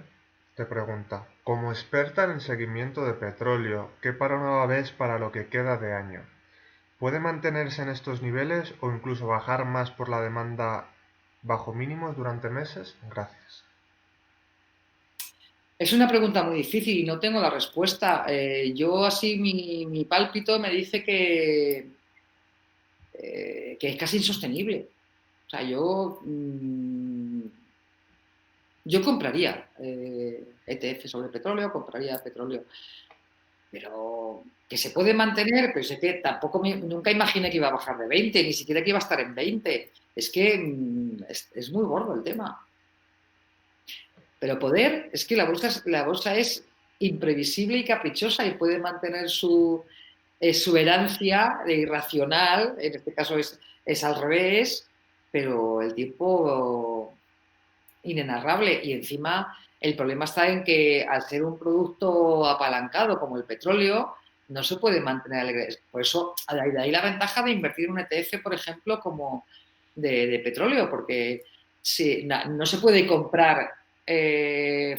te pregunta, como experta en el seguimiento de petróleo, ¿qué panorama ves para lo que queda de año? ¿Puede mantenerse en estos niveles o incluso bajar más por la demanda bajo mínimos durante meses? Gracias. Es una pregunta muy difícil y no tengo la respuesta. Yo así, mi pálpito me dice que es casi insostenible. O sea, yo compraría ETF sobre petróleo, compraría petróleo, pero que se puede mantener, pero es que tampoco nunca imaginé que iba a bajar de 20, ni siquiera que iba a estar en 20. Es que es muy gordo el tema. Pero poder, es que la bolsa es imprevisible y caprichosa y puede mantener su exuberancia irracional, en este caso es al revés, pero el tiempo inenarrable. Y encima el problema está en que al ser un producto apalancado como el petróleo, no se puede mantener alegre. Por eso, de ahí la ventaja de invertir en un ETF, por ejemplo, como de petróleo, porque no se puede comprar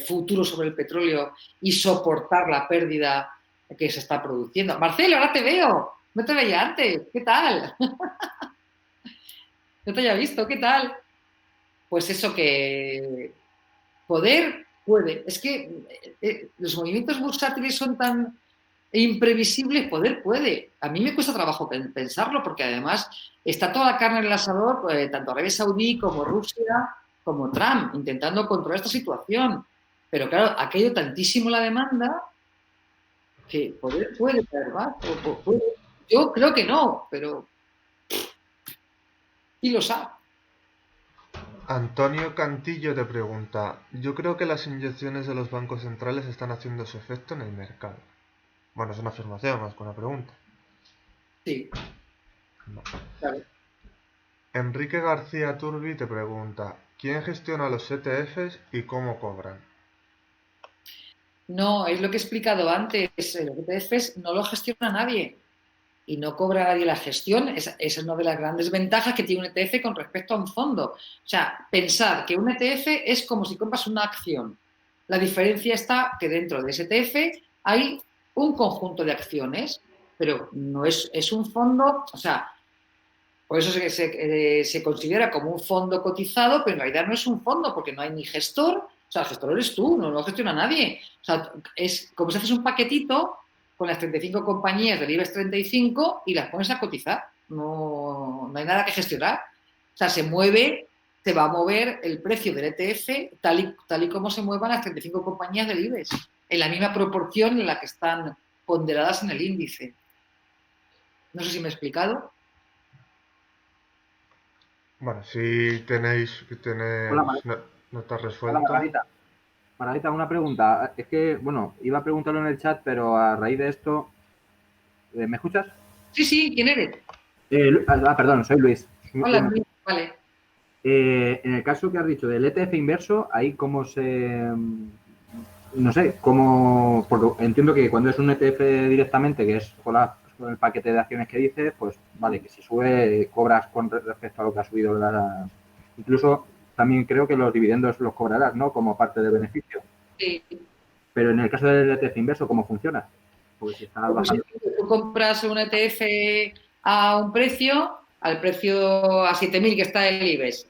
futuro sobre el petróleo y soportar la pérdida que se está produciendo. Marcelo, ahora te veo. No te veía antes. ¿Qué tal? No te había visto. ¿Qué tal? Pues eso que poder puede. Es que los movimientos bursátiles son tan imprevisibles, poder puede. A mí me cuesta trabajo pensarlo porque además está toda la carne en el asador, tanto Arabia Saudí como Rusia, como Trump, intentando controlar esta situación. Pero claro, ha caído tantísimo la demanda que poder puede caer más. Yo creo que no, pero Y lo sabe. Antonio Cantillo te pregunta, yo creo que las inyecciones de los bancos centrales están haciendo su efecto en el mercado. Bueno, es una afirmación más que una pregunta. Sí, No. claro. Enrique García Turbi te pregunta, ¿quién gestiona los ETFs y cómo cobran? No, es lo que he explicado antes. Los ETFs no lo gestiona nadie y no cobra nadie la gestión. Esa es una de las grandes ventajas que tiene un ETF con respecto a un fondo. O sea, pensar que un ETF es como si compras una acción. La diferencia está que dentro de ese ETF hay un conjunto de acciones, pero no es un fondo, o sea, por eso se considera como un fondo cotizado, pero en realidad no es un fondo porque no hay ni gestor. O sea, el gestor eres tú, no lo gestiona nadie. O sea, es como si haces un paquetito con las 35 compañías del IBEX 35 y las pones a cotizar. No hay nada que gestionar. O sea, se va a mover el precio del ETF tal y como se muevan las 35 compañías del IBEX, en la misma proporción en la que están ponderadas en el índice. No sé si me he explicado. Bueno, si tenéis Hola, notas hola resueltas. Margarita. Margarita, una pregunta. Es que, bueno, iba a preguntarlo en el chat, pero a raíz de esto, ¿me escuchas? Sí, sí, ¿quién eres? Perdón, soy Luis. Hola, Luis. Vale. En el caso que has dicho del ETF inverso, ahí cómo no sé, cómo, entiendo que cuando es un ETF directamente, que es con el paquete de acciones que dices, pues vale, que si sube, cobras con respecto a lo que ha subido incluso también creo que los dividendos los cobrarás, ¿no? Como parte del beneficio. Sí. Pero en el caso del ETF inverso, ¿cómo funciona? Porque si está Pues bajando. tú compras un ETF a un precio, al precio a 7.000 que está el IBEX.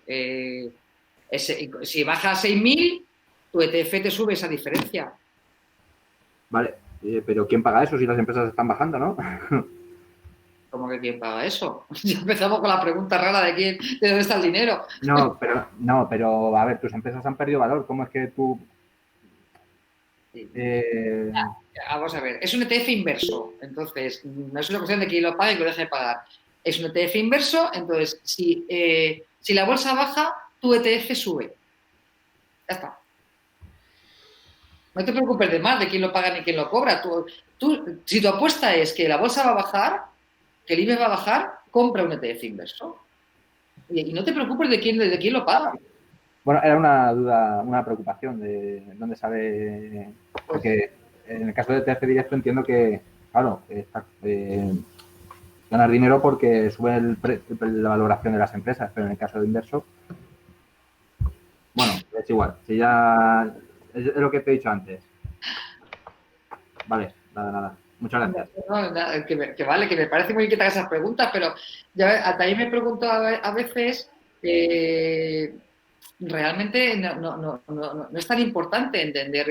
Si baja a 6.000, tu ETF te sube esa diferencia. Vale, pero ¿quién paga eso si las empresas están bajando, no? ¿Cómo que quién paga eso? Ya empezamos con la pregunta rara de dónde está el dinero. No, pero a ver, tus empresas han perdido valor. ¿Cómo es que tú eh, Vamos a ver, es un ETF inverso, entonces no es una cuestión de quién lo pague y que lo deje de pagar. Es un ETF inverso, entonces si la bolsa baja, tu ETF sube. Ya está. No te preocupes de más de quién lo paga ni quién lo cobra. Si tu apuesta es que la bolsa va a bajar, que el IBEX va a bajar, compra un ETF inverso. Y no te preocupes de quién lo paga. Bueno, era una duda, una preocupación de dónde sale, porque en el caso de ETF directo entiendo que, claro, ganar dinero porque sube la valoración de las empresas, pero en el caso de inverso, bueno, es igual, si ya es lo que te he dicho antes. Vale, nada. Muchas gracias. No, que vale, que me parece muy bien que te hagas esas preguntas, pero ya también me pregunto a veces, realmente no es tan importante entender,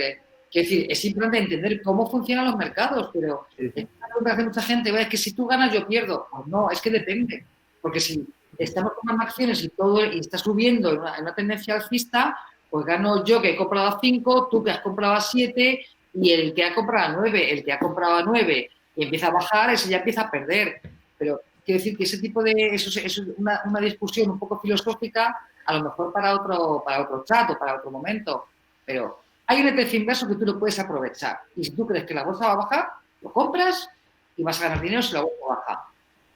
quiero decir, es importante entender cómo funcionan los mercados, pero Sí, es sí. una pregunta que hace mucha gente, es que si tú ganas yo pierdo. Pues no, es que depende, porque si estamos comprando acciones y está subiendo en una tendencia alcista, pues gano yo que he comprado a 5, tú que has comprado a 7 y el que ha comprado a 9, el que ha comprado a 9 y empieza a bajar, ese ya empieza a perder. Pero quiero decir que ese tipo eso es una discusión un poco filosófica, a lo mejor para otro chat o para otro momento, pero hay un ETF inverso que tú lo puedes aprovechar. Y si tú crees que la bolsa va a bajar, lo compras y vas a ganar dinero si la bolsa baja.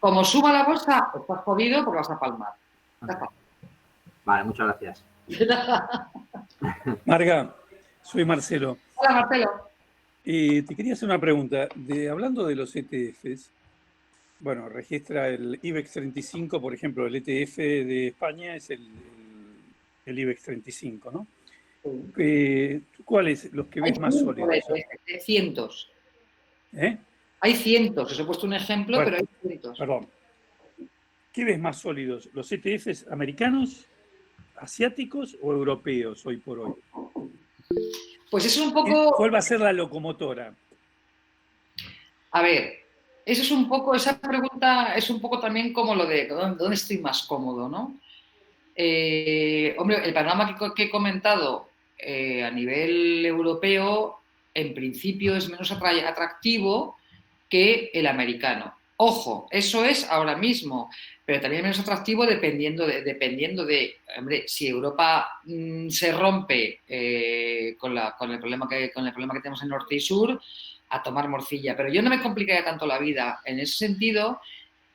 Como suba la bolsa, pues estás jodido porque vas a palmar. Ya está. Vale, muchas gracias. Marga, soy Marcelo. Hola, Marcelo. Te quería hacer una pregunta. Hablando de los ETFs, bueno, registra el IBEX 35, por ejemplo, el ETF de España es el IBEX 35, ¿no? ¿Cuáles los que ves más sólidos? Hay cientos. ¿Eh? Hay cientos. Os he puesto un ejemplo, Bueno, pero hay cientos. perdón. ¿Qué ves más sólidos? ¿Los ETFs americanos, asiáticos o europeos hoy por hoy? Pues eso es un poco. ¿Cuál va a ser la locomotora? A ver, esa pregunta es un poco también como lo de dónde estoy más cómodo, ¿no? Hombre, el panorama que he comentado a nivel europeo, en principio es menos atractivo que el americano. Ojo, eso es ahora mismo, pero también es menos atractivo dependiendo de hombre, si Europa se rompe con el problema que tenemos en norte y sur, a tomar morcilla. Pero yo no me complicaría tanto la vida. En ese sentido,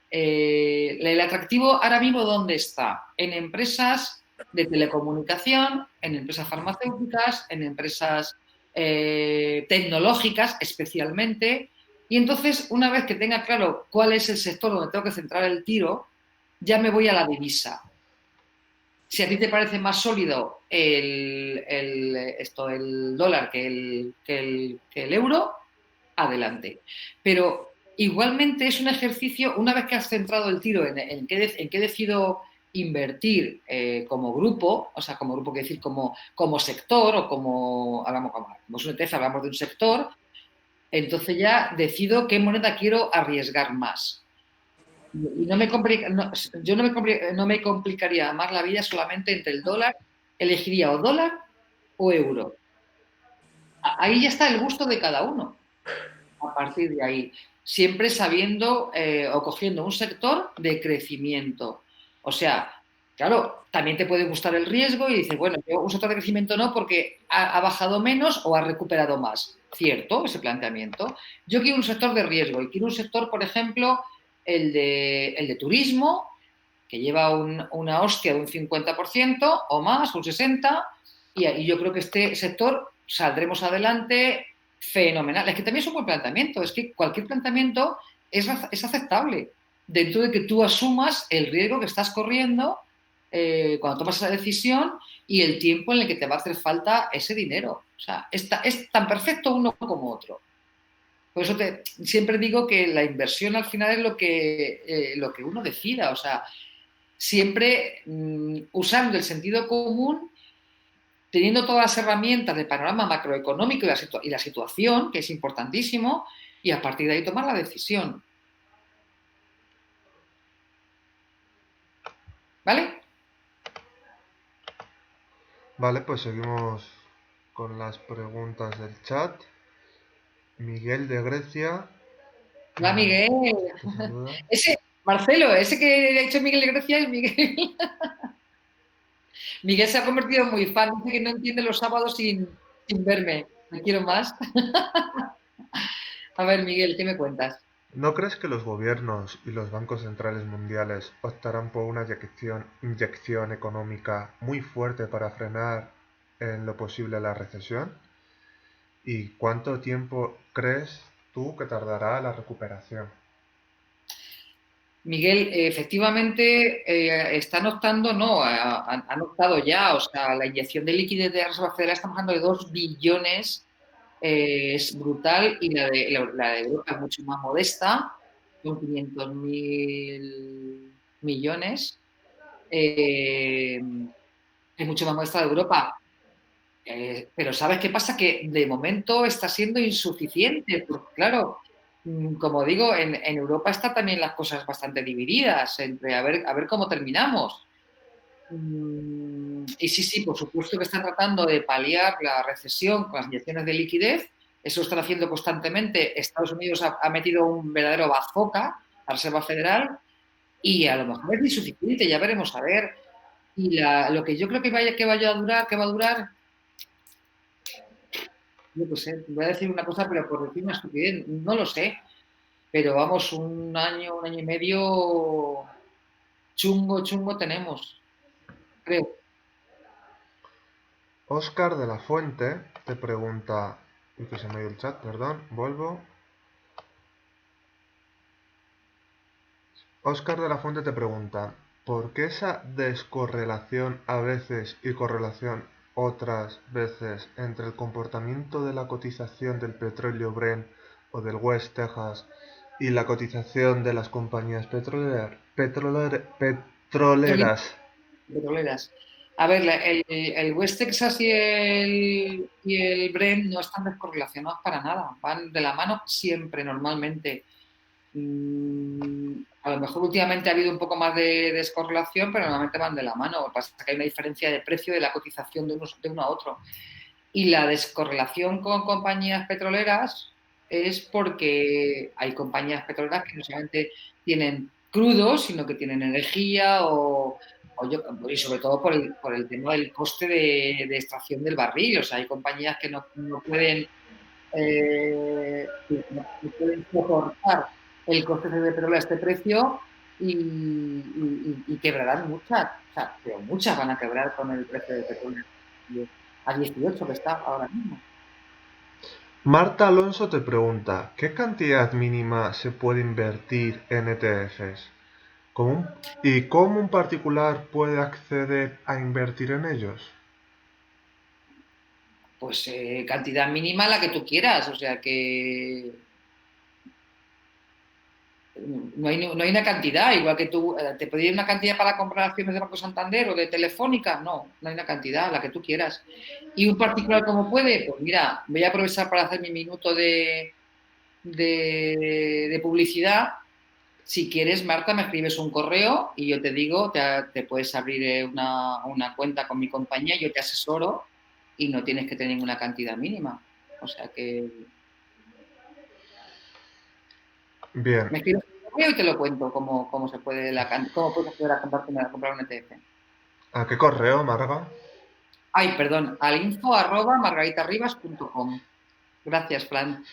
el atractivo ahora mismo, ¿dónde está? En empresas de telecomunicación, en empresas farmacéuticas, en empresas tecnológicas especialmente. Y entonces, una vez que tenga claro cuál es el sector donde tengo que centrar el tiro, ya me voy a la divisa. Si a ti te parece más sólido el dólar que el euro, adelante. Pero igualmente es un ejercicio, una vez que has centrado el tiro en qué decido invertir como grupo, o sea, como grupo, quiere decir como sector, o como es un ETF, hablamos de un sector, entonces ya decido qué moneda quiero arriesgar más. Y yo no me complicaría más la vida solamente entre el dólar, elegiría o dólar o euro. Ahí ya está el gusto de cada uno. A partir de ahí, siempre sabiendo o cogiendo un sector de crecimiento. O sea, claro, también te puede gustar el riesgo y dices, bueno, yo un sector de crecimiento no porque ha bajado menos o ha recuperado más. Cierto, ese planteamiento. Yo quiero un sector de riesgo y quiero un sector, por ejemplo, el de turismo, que lleva una hostia de un 50% o más, un 60%, y yo creo que este sector saldremos adelante fenomenal. Es que también es un buen planteamiento, es que cualquier planteamiento es aceptable, dentro de que tú asumas el riesgo que estás corriendo cuando tomas esa decisión y el tiempo en el que te va a hacer falta ese dinero. O sea, es tan perfecto uno como otro. Por eso siempre digo que la inversión al final es lo que uno decida. O sea, siempre usando el sentido común, teniendo todas las herramientas del panorama macroeconómico y la situación, que es importantísimo, y a partir de ahí tomar la decisión. ¿Vale? Vale, pues seguimos con las preguntas del chat. Miguel de Grecia. Hola, Miguel. Marcelo, ese que ha dicho Miguel de Grecia es Miguel. Miguel se ha convertido en muy fan, dice que no entiende los sábados sin verme. Me quiero más. A ver, Miguel, ¿qué me cuentas? ¿No crees que los gobiernos y los bancos centrales mundiales optarán por una inyección económica muy fuerte para frenar en lo posible la recesión? ¿Y cuánto tiempo crees tú que tardará la recuperación? Miguel, efectivamente están optando, no, han optado ya, o sea, la inyección de liquidez de la Reserva Federal, estamos hablando de 2 billones, es brutal, y la de Europa es mucho más modesta, son 500.000 millones, es mucho más modesta de Europa. Pero ¿sabes qué pasa? Que de momento está siendo insuficiente, porque claro, como digo, en Europa están también las cosas bastante divididas entre a ver cómo terminamos. Y sí, por supuesto que están tratando de paliar la recesión con las inyecciones de liquidez. Eso lo están haciendo constantemente. Estados Unidos ha metido un verdadero bazooka a la Reserva Federal y a lo mejor es insuficiente, ya veremos a ver. Y lo que yo creo que va a durar, yo qué sé, voy a decir una cosa, pero por decir una estupidez, no lo sé. Pero vamos, un año y medio chungo tenemos, creo. Óscar de la Fuente te pregunta, y que se me dio el chat, perdón, vuelvo. Óscar de la Fuente te pregunta, ¿por qué esa descorrelación a veces y correlación otras veces entre el comportamiento de la cotización del petróleo Brent o del West Texas y la cotización de las compañías petroleras? Petroleras. A ver, el West Texas y el Brent no están descorrelacionados para nada, van de la mano siempre, normalmente. A lo mejor últimamente ha habido un poco más de descorrelación, pero normalmente van de la mano. Lo que pasa es que hay una diferencia de precio de la cotización de uno a otro. Y la descorrelación con compañías petroleras, es porque hay compañías petroleras que no solamente tienen crudo, sino que tienen energía y sobre todo por el tema del coste de extracción del barril. O sea, hay compañías que no pueden, no pueden soportar el coste del petróleo a este precio y quebrarán muchas. O sea, pero muchas van a quebrar con el precio del petróleo a 18 que está ahora mismo. Marta Alonso te pregunta, ¿qué cantidad mínima se puede invertir en ETFs? ¿Y cómo un particular puede acceder a invertir en ellos? Pues cantidad mínima la que tú quieras, o sea que no hay una cantidad, igual que tú, te pedí una cantidad para comprar acciones de Banco Santander o de Telefónica, no hay una cantidad, la que tú quieras. ¿Y un particular cómo puede? Pues mira, voy a aprovechar para hacer mi minuto de publicidad. Si quieres, Marta, me escribes un correo y yo te digo, te puedes abrir una cuenta con mi compañía, yo te asesoro y no tienes que tener ninguna cantidad mínima. O sea que Bien, me escribes un correo y te lo cuento cómo se puede cómo puedes acceder a comprar un ETF. ¿a qué correo, Marga? Ay, perdón, al info@margaritarribas.com. Gracias, Fran.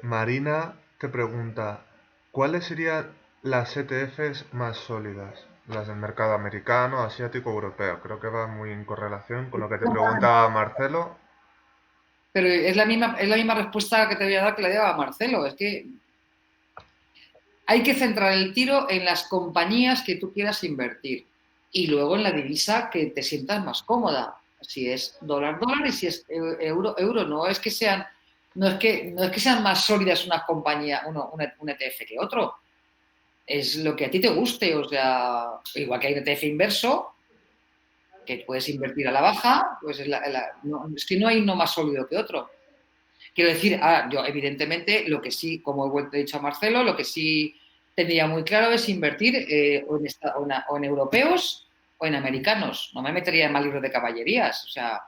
Marina te pregunta, ¿cuáles serían las ETFs más sólidas? Las del mercado americano, asiático, europeo. Creo que va muy en correlación con lo que te preguntaba Marcelo. Pero es la misma respuesta que te voy a dar que le daba a Marcelo. Es que hay que centrar el tiro en las compañías que tú quieras invertir y luego en la divisa que te sientas más cómoda. Si es dólar, dólar y si es euro, euro. No es que sean más sólidas una compañía, un ETF que otro. Es lo que a ti te guste. O sea, igual que hay un ETF inverso, que puedes invertir a la baja, pues es que no hay uno más sólido que otro. Quiero decir, yo evidentemente lo que sí, como he dicho a Marcelo, lo que sí tendría muy claro es invertir o en europeos o en americanos. No me metería en mal libro de caballerías, o sea,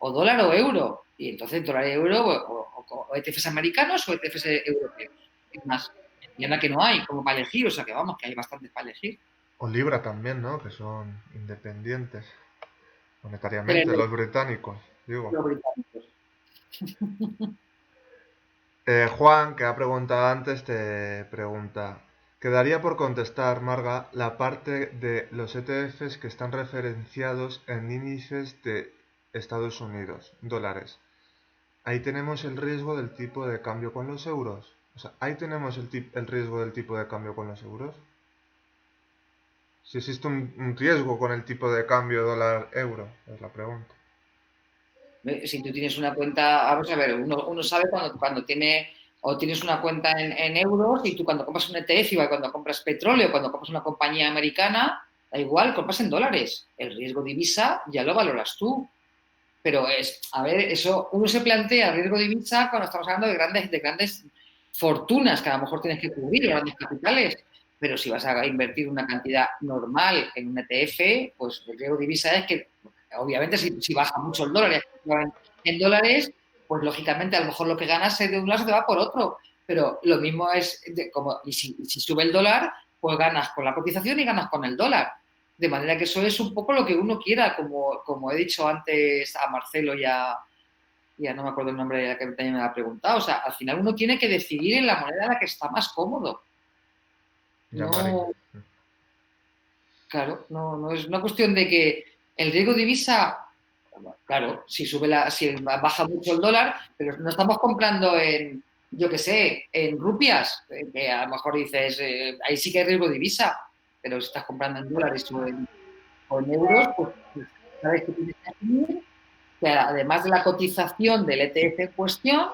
o dólar o euro. Y entonces dólar y euro o ETFs americanos o ETFs europeos. Es más, y anda que no hay como para elegir, o sea que vamos, que hay bastantes para elegir. O Libra también, ¿no? Que son independientes monetariamente, Pero los británicos, digo. los británicos. Juan, que ha preguntado antes, te pregunta, quedaría por contestar, Marga, la parte de los ETFs que están referenciados en índices de Estados Unidos, dólares. Ahí tenemos el riesgo del tipo de cambio con los euros. O sea, ahí tenemos el riesgo del tipo de cambio con los euros. Si existe un riesgo con el tipo de cambio dólar-euro, es la pregunta. Si tú tienes una cuenta, vamos a ver, uno sabe cuando tiene o tienes una cuenta en euros y tú cuando compras un ETF, igual cuando compras petróleo, cuando compras una compañía americana, da igual, compras en dólares. El riesgo divisa ya lo valoras tú. Pero a ver, eso uno se plantea riesgo divisa cuando estamos hablando de grandes fortunas que a lo mejor tienes que cubrir, grandes capitales. Pero si vas a invertir una cantidad normal en un ETF, pues el riesgo divisa es que, obviamente, si baja mucho el dólar en dólares, pues lógicamente a lo mejor lo que ganas de un lado se te va por otro. Pero lo mismo es, y si sube el dólar, pues ganas con la cotización y ganas con el dólar. De manera que eso es un poco lo que uno quiera, como he dicho antes a Marcelo y a no me acuerdo el nombre de la que también me ha preguntado. O sea, al final uno tiene que decidir en la moneda en la que está más cómodo. Ya, Marina. No, claro, no es una cuestión de que el riesgo divisa, claro, si baja mucho el dólar, pero no estamos comprando yo qué sé, en rupias, que a lo mejor dices, ahí sí que hay riesgo divisa, pero si estás comprando en dólares o en euros, pues sabes que tienes que asumir que además de la cotización del ETF en cuestión,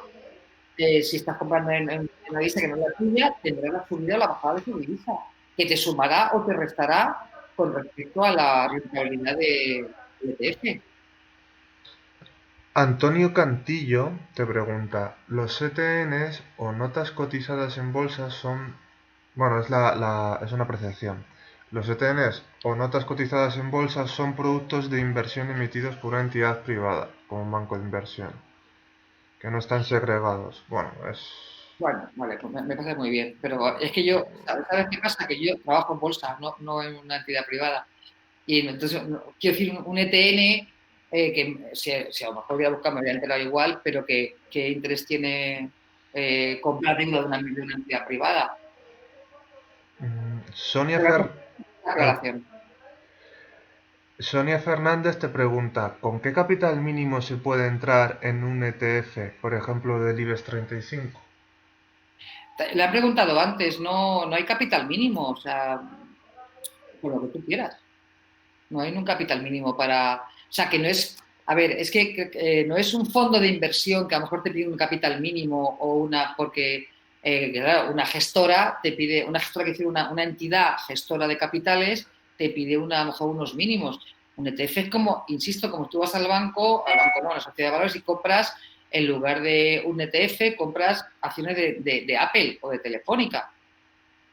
si estás comprando en una divisa que no es la tuya, tendrás la subida o la bajada de su divisa, que te sumará o te restará con respecto a la rentabilidad del ETF. Antonio Cantillo te pregunta, ¿los ETNs o notas cotizadas en bolsa son... Bueno, es una apreciación. ¿Los ETNs o notas cotizadas en bolsa son productos de inversión emitidos por una entidad privada, como un banco de inversión? que no están segregados. Bueno, es... Bueno, vale, pues me parece muy bien. Pero es que yo, ¿sabes qué pasa? Que yo trabajo en bolsa, no en una entidad privada. Y entonces, quiero decir, un ETN, que si a lo mejor voy a buscar me voy a enterar igual, pero ¿qué interés tiene comprar deuda de una entidad privada? Sonia, Pero Fer- no, la ah, aclaración. Sonia Fernández te pregunta, ¿con qué capital mínimo se puede entrar en un ETF, por ejemplo, del IBEX 35? Le han preguntado antes, no hay capital mínimo, o sea, por lo que tú quieras. No hay un capital mínimo para... O sea, que no es... A ver, es que no es un fondo de inversión que a lo mejor te pide un capital mínimo o una... Porque, claro, una gestora te pide... Una gestora, que decir, una entidad gestora de capitales te pide a lo mejor unos mínimos. Un ETF es como, insisto, como tú vas al banco no, a la sociedad de valores y compras, en lugar de un ETF, compras acciones de Apple o de Telefónica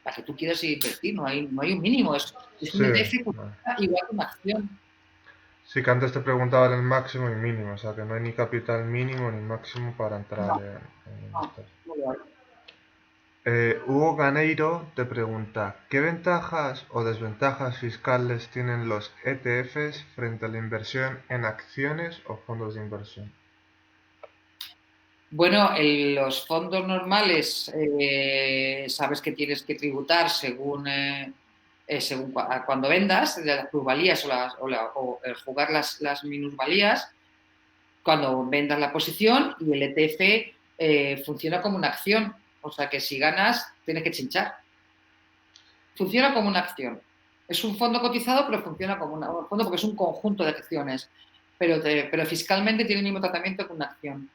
la que tú quieras invertir, no hay un mínimo, es Sí, un ETF que vale. cuesta igual que una acción. Sí que antes te preguntaban el máximo y mínimo, o sea que no hay ni capital mínimo ni máximo para entrar No, en no, esto. no lo hay. Hugo Ganeiro te pregunta, ¿qué ventajas o desventajas fiscales tienen los ETFs frente a la inversión en acciones o fondos de inversión? Bueno, los fondos normales sabes que tienes que tributar según cuando vendas, de las plusvalías o el jugar las minusvalías, cuando vendas la posición y el ETF funciona como una acción. O sea que si ganas, tienes que chinchar. Funciona como una acción. Es un fondo cotizado, pero funciona como un fondo porque es un conjunto de acciones. Pero fiscalmente tiene el mismo tratamiento que una acción.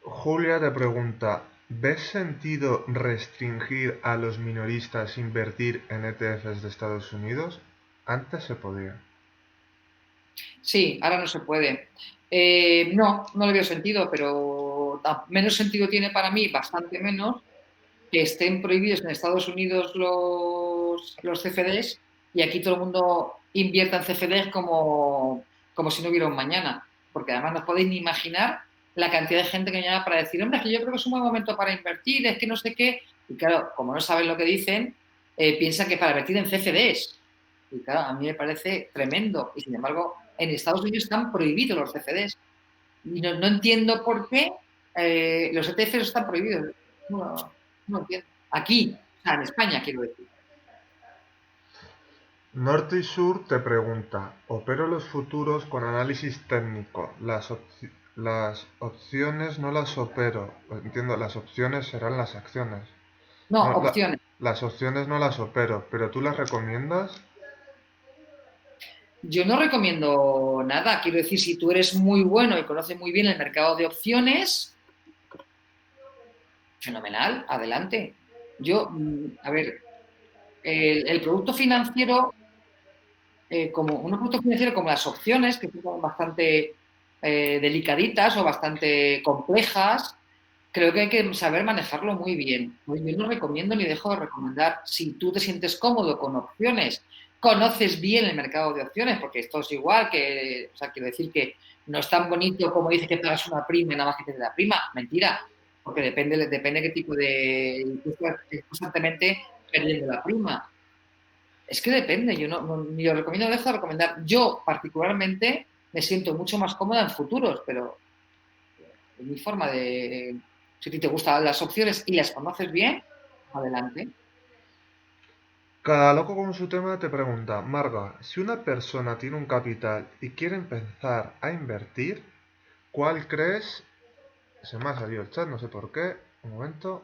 Julia te pregunta, ¿ves sentido restringir a los minoristas invertir en ETFs de Estados Unidos? Antes se podía. Sí, ahora no se puede. No le veo sentido, pero menos sentido tiene para mí, bastante menos, que estén prohibidos en Estados Unidos los CFDs y aquí todo el mundo invierta en CFDs como si no hubiera un mañana. Porque además no podéis ni imaginar la cantidad de gente que me llama para decir, hombre, es que yo creo que es un buen momento para invertir, es que no sé qué. Y claro, como no saben lo que dicen, piensan que para invertir en CFDs. Y claro, a mí me parece tremendo. Y sin embargo, en Estados Unidos están prohibidos los CFDs. Y no entiendo por qué los ETFs están prohibidos. No entiendo. Aquí, o sea, en España, quiero decir. Norte y Sur te pregunta, opero los futuros con análisis técnico. Las opciones no las opero. Entiendo, las opciones serán las acciones. No, No, opciones. las opciones no las opero, pero ¿tú las recomiendas? Yo no recomiendo nada. Quiero decir, si tú eres muy bueno y conoces muy bien el mercado de opciones, fenomenal, adelante. Yo, a ver, el producto financiero, como un producto financiero como las opciones, que son bastante delicaditas o bastante complejas, creo que hay que saber manejarlo muy bien. Yo no recomiendo ni dejo de recomendar. Si tú te sientes cómodo con opciones, conoces bien el mercado de opciones, porque esto es igual que, o sea, quiero decir que no es tan bonito como dices que pagas una prima y nada más que te da prima. Mentira, porque depende qué tipo de... Tú estás constantemente perdiendo la prima. Es que depende, yo ni lo recomiendo, dejo de recomendar. Yo, particularmente, me siento mucho más cómoda en futuros, pero es mi forma de... Si a ti te gustan las opciones y las conoces bien, adelante. Cada loco con su tema te pregunta, Marga, si una persona tiene un capital y quiere empezar a invertir, ¿cuál crees? Se me ha salido el chat, no sé por qué. Un momento.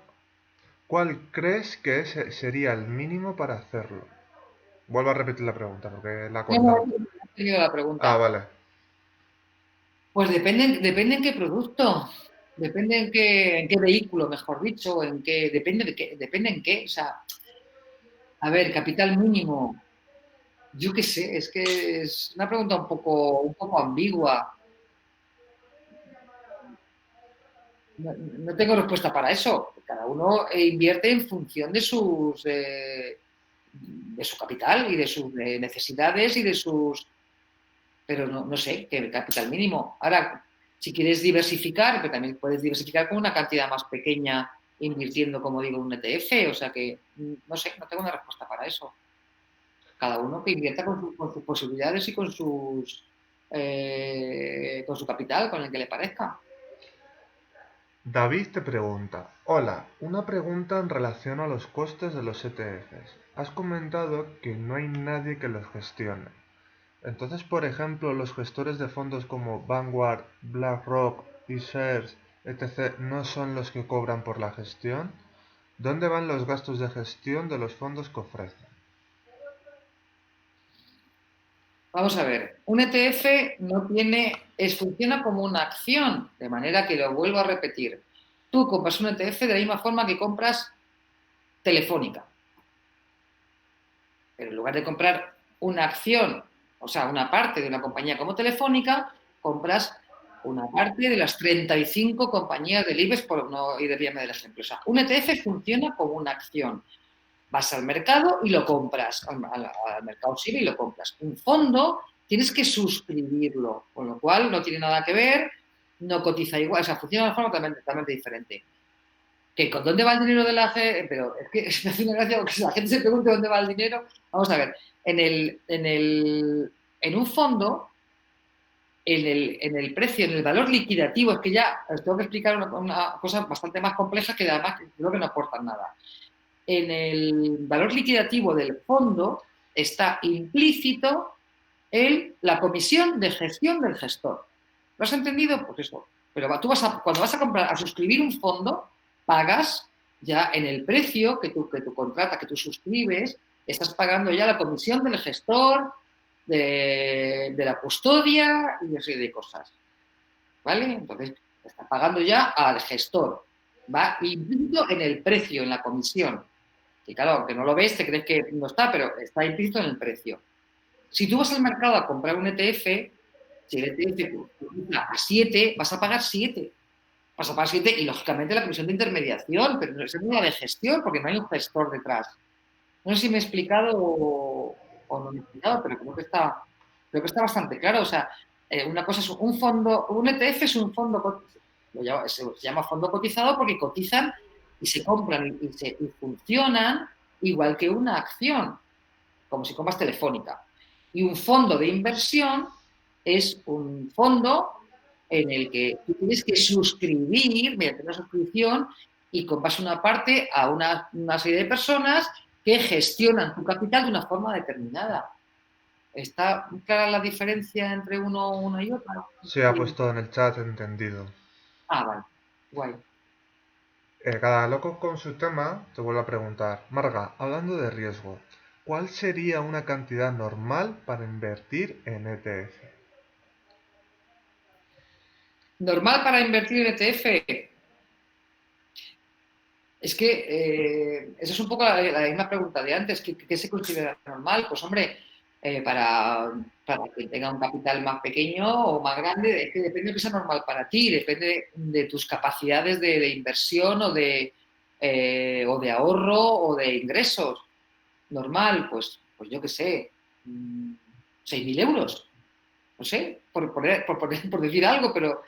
¿Cuál crees que ese sería el mínimo para hacerlo? Vuelvo a repetir la pregunta porque la he No, no, cortado. no he entendido la Ah, pregunta. vale. Pues depende en qué producto, depende en qué vehículo, mejor dicho, depende en qué. O sea, a ver, capital mínimo, yo qué sé, es que es una pregunta un poco ambigua. No tengo respuesta para eso. Cada uno invierte en función de su capital y de sus necesidades y de sus... Pero no sé, qué capital mínimo. Ahora, Si quieres diversificar, pero también puedes diversificar con una cantidad más pequeña invirtiendo, como digo, en un ETF. O sea que, no sé, no tengo una respuesta para eso. Cada uno que invierta con sus posibilidades y con su capital, con el que le parezca. David te pregunta, hola, una pregunta en relación a los costes de los ETFs. Has comentado que no hay nadie que los gestione. Entonces, por ejemplo, los gestores de fondos como Vanguard, BlackRock, eShares, etc. no son los que cobran por la gestión. ¿Dónde van los gastos de gestión de los fondos que ofrecen? Vamos a ver, un ETF funciona como una acción, de manera que lo vuelvo a repetir. Tú compras un ETF de la misma forma que compras Telefónica. Pero en lugar de comprar una acción, o sea, una parte de una compañía como Telefónica, compras una parte de las 35 compañías del IBEX, por no ir desviarme del ejemplo. O sea, un ETF funciona como una acción. Vas al mercado y lo compras, al mercado sigue y lo compras. Un fondo tienes que suscribirlo, con lo cual no tiene nada que ver, no cotiza igual, o sea, funciona de una forma totalmente diferente. ¿Que con dónde va el dinero de la gente? Pero es que me hace una gracia porque si la gente se pregunta dónde va el dinero, vamos a ver, en un fondo, en el precio, en el valor liquidativo, es que ya os tengo que explicar una cosa bastante más compleja que además creo que no aportan nada. En el valor liquidativo del fondo está implícito la comisión de gestión del gestor. ¿Lo has entendido? Pues eso. Pero cuando vas a suscribir un fondo, pagas ya en el precio que tú contratas, que tú suscribes, estás pagando ya la comisión del gestor, de la custodia y una serie de cosas. ¿Vale? Entonces, está pagando ya al gestor. Va implícito en el precio, en la comisión. Y claro, aunque no lo ves, te crees que no está, pero está implícito en el precio. Si tú vas al mercado a comprar un ETF, si el ETF cuesta a 7, vas a pagar 7. Vas a pagar 7 y, lógicamente, la comisión de intermediación, pero no es una de gestión porque no hay un gestor detrás. No sé si me he explicado o no me he explicado, pero creo que está bastante claro. O sea, una cosa es un fondo, un ETF es un fondo, se llama fondo cotizado porque cotizan y se compran y funcionan igual que una acción, como si compras Telefónica. Y un fondo de inversión es un fondo en el que tú tienes que suscribir mediante una suscripción y compras una parte a una serie de personas que gestionan tu capital de una forma determinada. ¿Está clara la diferencia entre uno y otro? Se ha puesto en el chat entendido. Vale. Guay. Cada loco con su tema, te vuelvo a preguntar. Marga, hablando de riesgo, ¿cuál sería una cantidad normal para invertir en ETF? ¿Normal para invertir en ETF? Es que esa es un poco la misma pregunta de antes. ¿Qué se considera normal? Pues, hombre, para que tenga un capital más pequeño o más grande, es que depende de que sea normal para ti, depende de tus capacidades de inversión o de ahorro o de ingresos. Normal, pues yo qué sé, 6.000 euros, no sé, por decir algo, pero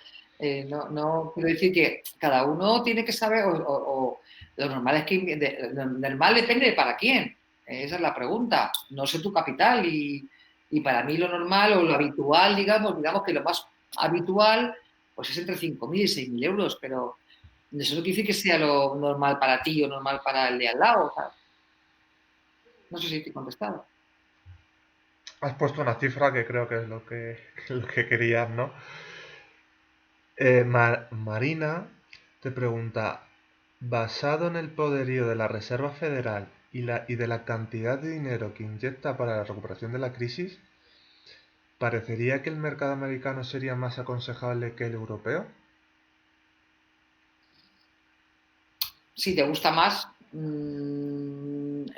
no quiero decir que cada uno tiene que saber, o lo normal es que lo normal depende de para quién. Esa es la pregunta. No sé tu capital y para mí lo normal o lo habitual, digamos que lo más habitual pues es entre 5.000 y 6.000 euros, pero eso no quiere decir que sea lo normal para ti o normal para el de al lado. ¿Sabes? No sé si te he contestado. Has puesto una cifra que creo que es lo que querías, ¿no? Marina te pregunta, basado en el poderío de la Reserva Federal y de la cantidad de dinero que inyecta para la recuperación de la crisis, ¿parecería que el mercado americano sería más aconsejable que el europeo? Si te gusta más, el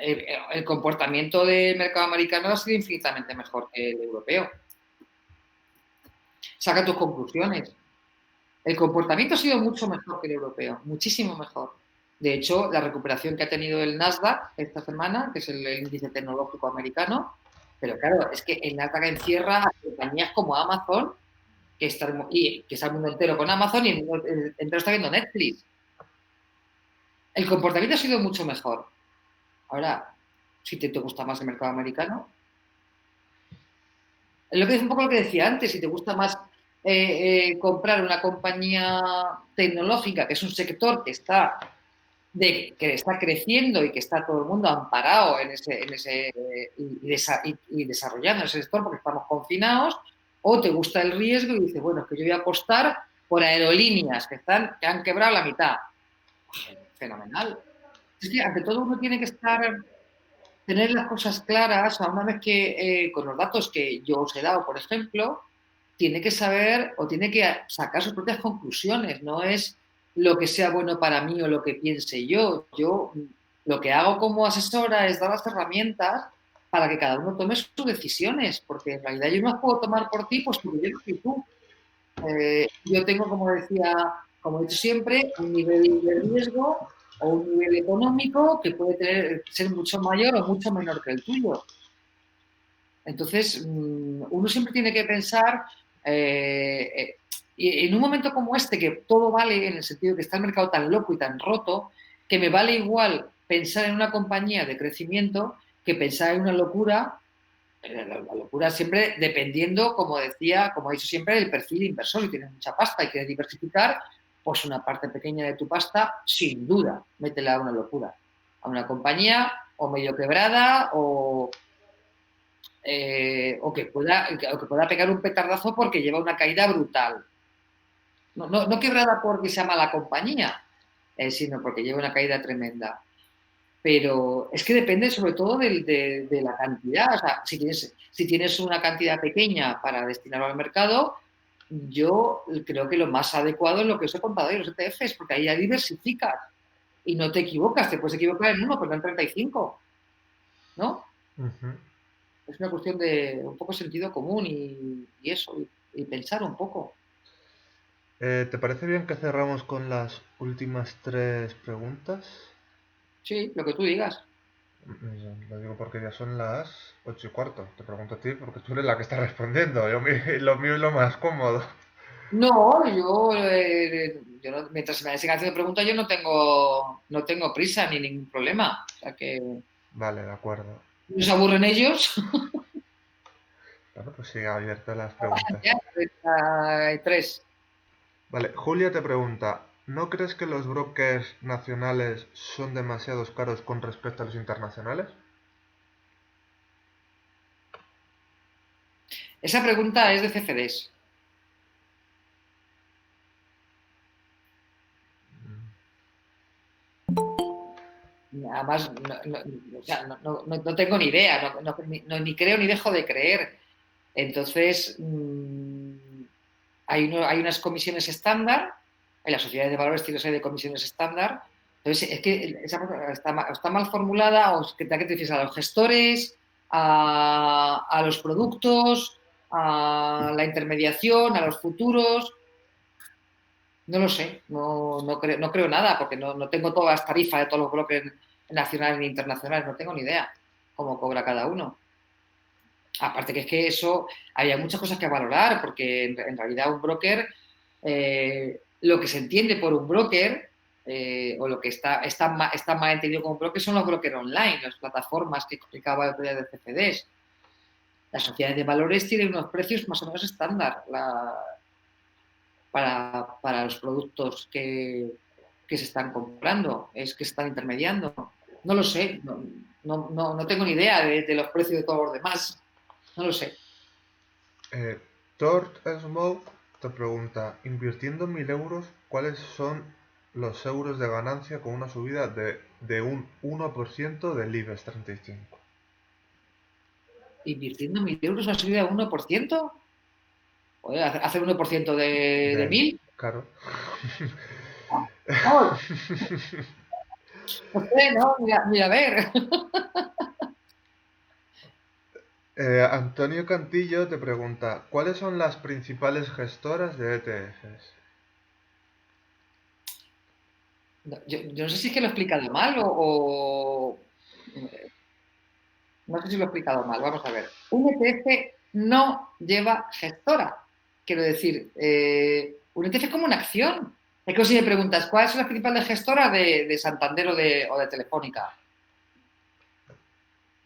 comportamiento del mercado americano ha sido infinitamente mejor que el europeo. Saca tus conclusiones. El comportamiento ha sido mucho mejor que el europeo, muchísimo mejor. De hecho, la recuperación que ha tenido el Nasdaq esta semana, que es el índice tecnológico americano, pero claro, es que el Nasdaq encierra a compañías como Amazon, que está el mundo entero con Amazon y el mundo entero está viendo Netflix. El comportamiento ha sido mucho mejor. Ahora, si te gusta más el mercado americano, es un poco lo que decía antes, si te gusta más comprar una compañía tecnológica, que es un sector que está creciendo y que está todo el mundo amparado y desarrollando ese sector porque estamos confinados, o te gusta el riesgo y dices, bueno, es que yo voy a apostar por aerolíneas que han quebrado la mitad. Fenomenal. Es que ante todo uno tiene que tener las cosas claras, a una vez que con los datos que yo os he dado, por ejemplo, tiene que saber o tiene que sacar sus propias conclusiones, no es lo que sea bueno para mí o lo que piense yo. Yo lo que hago como asesora es dar las herramientas para que cada uno tome sus decisiones, porque en realidad yo no las puedo tomar por ti, pues porque yo no soy tú. Yo tengo, como he dicho siempre, un nivel de riesgo o un nivel económico que puede ser mucho mayor o mucho menor que el tuyo. Entonces, uno siempre tiene que pensar, y en un momento como este, que todo vale en el sentido que está el mercado tan loco y tan roto, que me vale igual pensar en una compañía de crecimiento que pensar en una locura. La locura siempre dependiendo, como he dicho siempre, del perfil inversor. Si tienes mucha pasta y quieres diversificar, pues una parte pequeña de tu pasta, sin duda, métela a una locura. A una compañía o medio quebrada o que pueda pegar un petardazo porque lleva una caída brutal. No quebrada porque sea mala compañía, sino porque lleva una caída tremenda. Pero es que depende sobre todo de la cantidad. O sea, si tienes una cantidad pequeña para destinarlo al mercado, yo creo que lo más adecuado es lo que os he contado hoy, los ETFs, porque ahí ya diversificas y no te equivocas. Te puedes equivocar en uno, pero no en 35, ¿no? Ujú. Es una cuestión de un poco sentido común y eso, y pensar un poco. ¿Te parece bien que cerramos con las últimas 3 preguntas? Sí, lo que tú digas. Lo digo porque ya son las 8:15. Te pregunto a ti porque tú eres la que está respondiendo. Lo mío es lo más cómodo. No, mientras me sigan haciendo preguntas, yo no tengo prisa ni ningún problema. O sea que Vale, de acuerdo. no se aburren ellos. Bueno, pues sigue abiertas las preguntas. Ya, 33. Vale, Julia te pregunta, ¿no crees que los brokers nacionales son demasiados caros con respecto a los internacionales? Esa pregunta es de CFDs. Además, o sea, no tengo ni idea, ni creo ni dejo de creer. Entonces, hay unas comisiones estándar, en las sociedades de valores tiene una serie de comisiones estándar. Entonces, es que está mal formulada, o ¿a qué te refieres? ¿A los gestores, a los productos, a la intermediación, a los futuros? No lo sé, no creo nada, porque no tengo todas las tarifas de todos los brokers nacionales ni internacionales, no tengo ni idea cómo cobra cada uno. Aparte que es que eso, había muchas cosas que valorar, porque en realidad un broker, lo que se entiende por un broker, o lo que está mal entendido como broker, son los brokers online, las plataformas que explicaba el otro día de CFDs. Las sociedades de valores tienen unos precios más o menos estándar para los productos que se están comprando, es que se están intermediando. No lo sé, no tengo ni idea de los precios de todos los demás. No lo sé. Tort Smoke te pregunta, invirtiendo 1.000 euros, ¿cuáles son los euros de ganancia con una subida de un 1% del IBEX 35? ¿Invirtiendo 1.000 euros una subida de 1%? Oye, ¿hacer 1% de 1.000? Claro. No, no sé, no, mira, a ver. Antonio Cantillo te pregunta, ¿cuáles son las principales gestoras de ETFs? Yo no sé si es que lo he explicado mal no sé si lo he explicado mal. Vamos a ver. Un ETF no lleva gestora. Quiero decir, un ETF es como una acción. Es como si me preguntas, ¿cuáles son las principales gestoras de Santander o de Telefónica?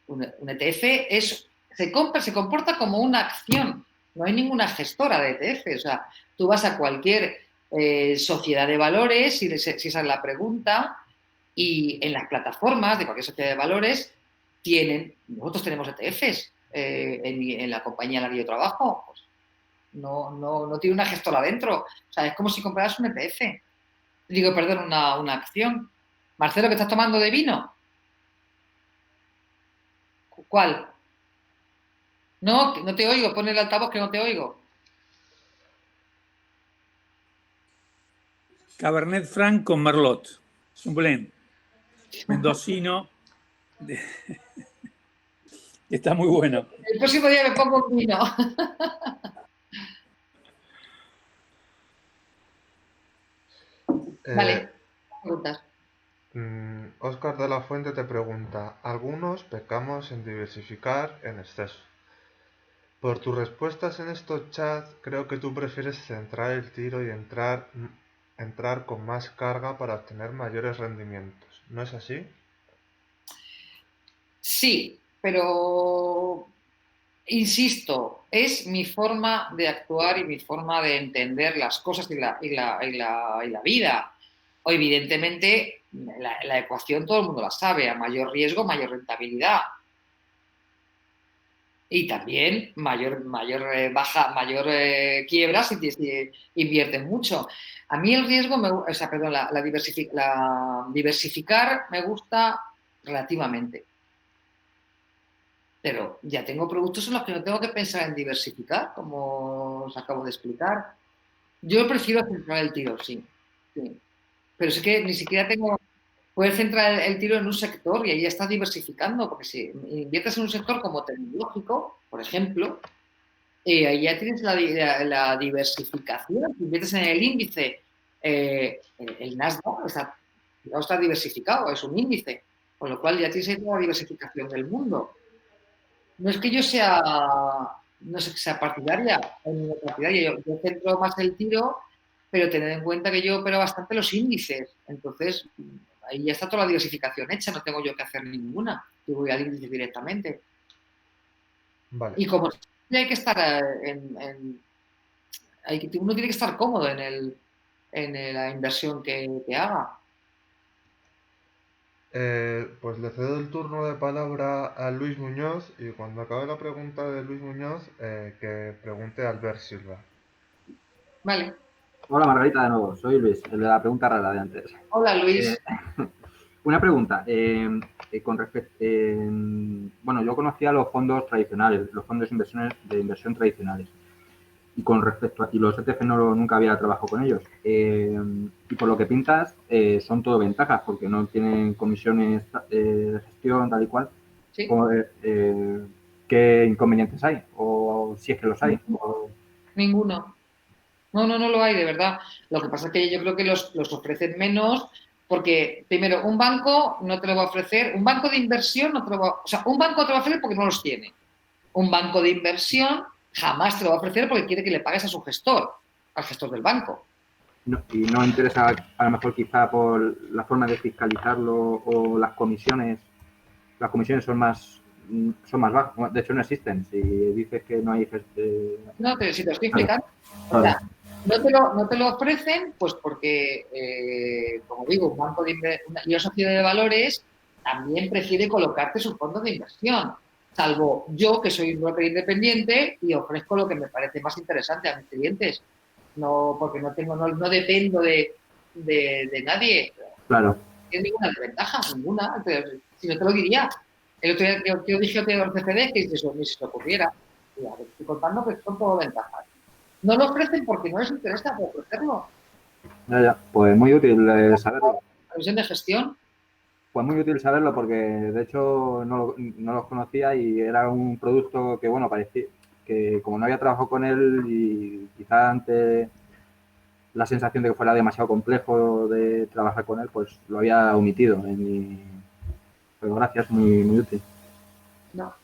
Un ETF se comporta como una acción. No hay ninguna gestora de ETF. O sea, tú vas a cualquier sociedad de valores, si esa es la pregunta, y en las plataformas de cualquier sociedad de valores nosotros tenemos ETFs en la compañía en la que yo trabajo. Pues no tiene una gestora dentro. O sea, es como si compraras un ETF. Digo, perdón, una acción. Marcelo, ¿qué estás tomando de vino? ¿Cuál? No te oigo, pon el altavoz que no te oigo. Cabernet Franc con Merlot. Es un blend mendocino. Está muy bueno. El próximo día me pongo un vino. Vale, preguntas. Óscar de la Fuente te pregunta, algunos pecamos en diversificar en exceso. Por tus respuestas en estos chats, creo que tú prefieres centrar el tiro y entrar con más carga para obtener mayores rendimientos. ¿No es así? Sí, pero insisto, es mi forma de actuar y mi forma de entender las cosas y la vida. O evidentemente, la ecuación todo el mundo la sabe, a mayor riesgo, mayor rentabilidad. Y también mayor quiebra si inviertes mucho. A mí el riesgo, o sea, perdón, diversificar me gusta relativamente. Pero ya tengo productos en los que no tengo que pensar en diversificar, como os acabo de explicar. Yo prefiero centrar el tiro, sí. Sí. Pero es que ni siquiera puedes centrar el tiro en un sector y ahí ya estás diversificando, porque si inviertes en un sector como tecnológico, por ejemplo, ahí ya tienes la diversificación. Si inviertes en el índice, el Nasdaq está diversificado, es un índice, con lo cual ya tienes ahí toda la diversificación del mundo. No es que yo sea, no sé, que sea partidaria, yo centro más el tiro, pero tened en cuenta que yo opero bastante los índices, entonces ahí ya está toda la diversificación hecha, no tengo yo que hacer ninguna, yo voy al índice directamente. Vale. Y como hay que estar uno tiene que estar cómodo en la inversión que haga. Pues le cedo el turno de palabra a Luis Muñoz y cuando acabe la pregunta de Luis Muñoz, que pregunte a Albert Silva. Vale. Hola Margarita de nuevo, soy Luis, el de la pregunta rara de antes. Hola Luis. Una pregunta, con respecto, bueno, yo conocía los fondos tradicionales, los fondos de inversión tradicionales, y con respecto a, y los ETF nunca había trabajado con ellos, y por lo que pintas, son todo ventajas, porque no tienen comisiones de gestión tal y cual. ¿Sí? ¿Qué inconvenientes hay? O si es que los hay. Ninguno. No lo hay, de verdad. Lo que pasa es que yo creo que los ofrecen menos porque, primero, un banco no te lo va a ofrecer, un banco de inversión no te lo va a... O sea, un banco te lo va a ofrecer porque no los tiene. Un banco de inversión jamás te lo va a ofrecer porque quiere que le pagues a su gestor, al gestor del banco. No, y no interesa a lo mejor quizá por la forma de fiscalizarlo o las comisiones son más bajas, de hecho no existen, si dices que no hay... No, si te lo estoy explicando. O sea, no te lo ofrecen, pues porque, como digo, un banco y una sociedad de valores también prefiere colocarte sus fondos de inversión. Salvo yo, que soy un broker independiente y ofrezco lo que me parece más interesante a mis clientes. No, porque no dependo de nadie. Claro. No tiene ninguna desventaja, ninguna. Si no te lo diría. El otro día yo dije a los CFDs que eso ni se te ocurriera. Ya, estoy contando que son todo ventajas. No lo ofrecen porque no les interesa ofrecerlo. Ya. Pues muy útil saberlo. La visión de gestión. Pues muy útil saberlo porque de hecho no los conocía y era un producto que, bueno, parecía que como no había trabajado con él y quizá ante la sensación de que fuera demasiado complejo de trabajar con él, pues lo había omitido en mi... Pero gracias, muy útil. No.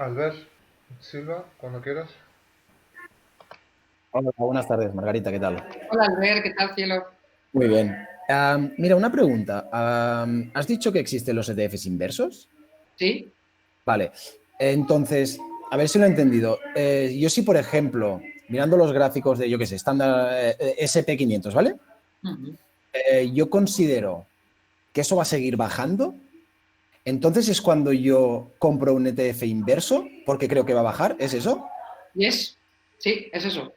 Albert Silva, cuando quieras. Hola, buenas tardes, Margarita, ¿qué tal? Hola, Albert, ¿qué tal, cielo? Muy bien. Mira, una pregunta. ¿Has dicho que existen los ETFs inversos? ¿Sí? Vale. Entonces, a ver si lo he entendido. Yo sí, por ejemplo, mirando los gráficos de, yo qué sé, estándar SP500, ¿vale? Ujú. Yo considero que eso va a seguir bajando. Entonces es cuando yo compro un ETF inverso porque creo que va a bajar. ¿Es eso? ¿Yes? Sí, es eso.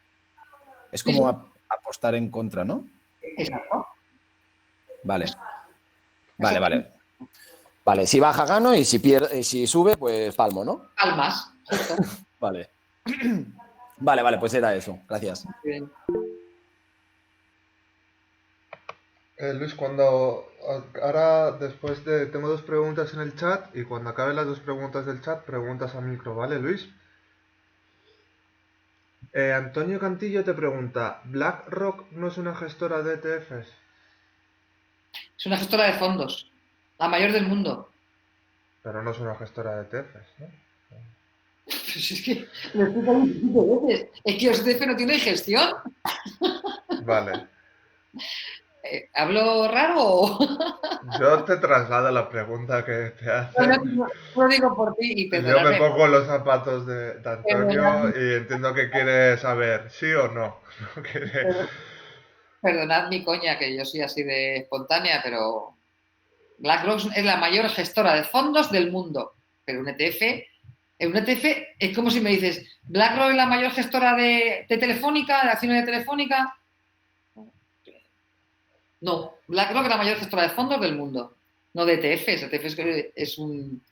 Es Sí, como sí. apostar en contra, ¿no? Exacto. Vale, vale, Exactamente. vale. Vale, si baja gano y si pierde, si sube, pues palmo, ¿no? Palmas, justo. Vale. Vale, vale, pues era eso. Gracias. Muy bien. Luis, cuando ahora después de tengo dos preguntas en el chat y cuando acaben las dos preguntas del chat preguntas a micro, ¿vale, Luis? Antonio Cantillo te pregunta, ¿BlackRock no es una gestora de ETFs? Es una gestora de fondos, la mayor del mundo. Pero no es una gestora de ETFs, ¿no? Pues es que lo explico 25 veces. Es que OSDF no tiene gestión. Vale. ¿Hablo raro o...? Yo te traslado la pregunta que te No, hacen. no, lo digo por ti y Yo me perdonadme. pongo los zapatos de Antonio Perdonadme, y entiendo que quiere saber sí o no. No quiere... perdonad mi coña, que yo soy así de espontánea, pero BlackRock es la mayor gestora de fondos del mundo. Pero un ETF es como si me dices, BlackRock es la mayor gestora de Telefónica, de acciones de Telefónica. No, BlackRock es la mayor gestora de fondos del mundo. No de ETFs. ETFs es un...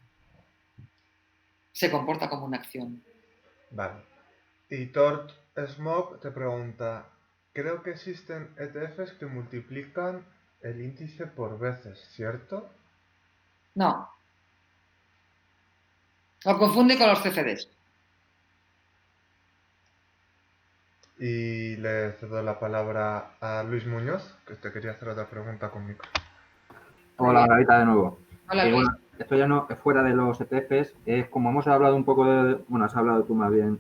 se comporta como una acción. Vale. Y Tort Smoke te pregunta, creo que existen ETFs que multiplican el índice por veces, ¿cierto? No, lo confunde con los CFDs. Y le cedo la palabra a Luis Muñoz, que te quería hacer otra pregunta con micro. Muy Hola, bien. Margarita, de nuevo. Hola, Luis. Bueno, esto ya no es fuera de los ETFs, es como hemos hablado un poco de, bueno, has hablado tú más bien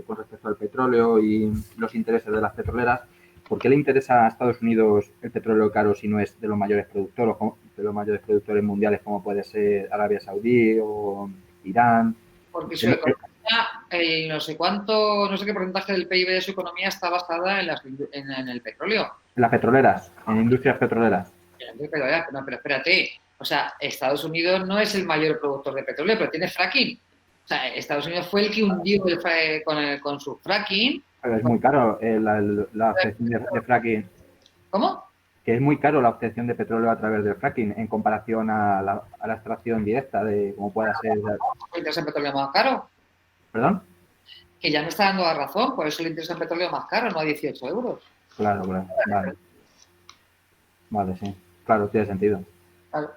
con respecto al petróleo y los intereses de las petroleras. ¿Por qué le interesa a Estados Unidos el petróleo caro si no es de los mayores productores, de los mayores productores mundiales como puede ser Arabia Saudí o Irán? Porque su economía, no sé cuánto, no sé qué porcentaje del PIB de su economía está basada en el petróleo. En las petroleras, en industrias petroleras. No, pero espérate, o sea, Estados Unidos no es el mayor productor de petróleo, pero tiene fracking. O sea, Estados Unidos fue el que hundió con su fracking. Pero es muy caro la obtención de fracking, ¿Cómo? que es muy caro la obtención de petróleo a través del fracking en comparación a la extracción directa de como pueda ser. Le interesa el petróleo más caro. ¿Perdón? Que ya me está dando la razón, por eso le interesa el petróleo más caro, no a 18 euros. Claro, claro. Vale. Vale, sí. Claro, tiene sentido. Claro.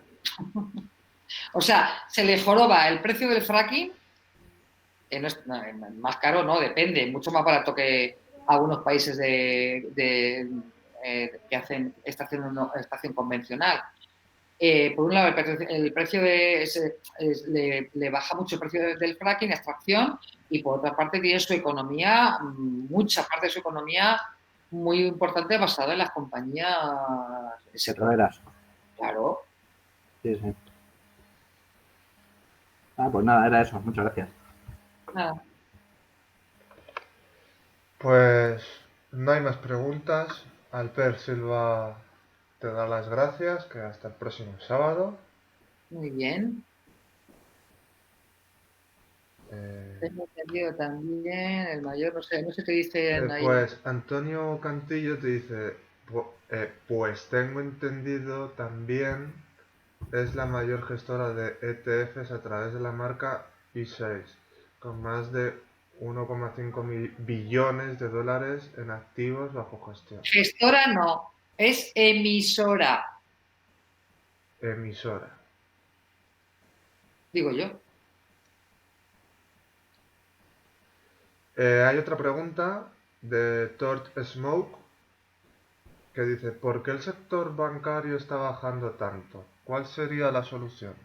O sea, se le joroba el precio del fracking, más caro no, depende, mucho más barato que algunos países que hacen estación convencional. Por un lado, el precio le baja mucho el precio del fracking, extracción, y por otra parte tiene su economía, mucha parte de su economía muy importante basada en las compañías. Petroleras. Claro. Sí, sí. Ah, pues nada, era eso. Muchas gracias. Nada. Pues no hay más preguntas. Alper Silva te da las gracias, que hasta el próximo sábado. Muy bien. Eh, Tengo entendido también, el mayor, no sé qué dicen ahí. pues Antonio Cantillo te dice, pues tengo entendido también es la mayor gestora de ETFs a través de la marca E6, con más de 1,5 billones de dólares en activos bajo gestión. Gestora no, es emisora, Emisora. digo yo. Hay otra pregunta de Tort Smoke que dice, ¿por qué el sector bancario está bajando tanto? ¿Cuál sería la solución?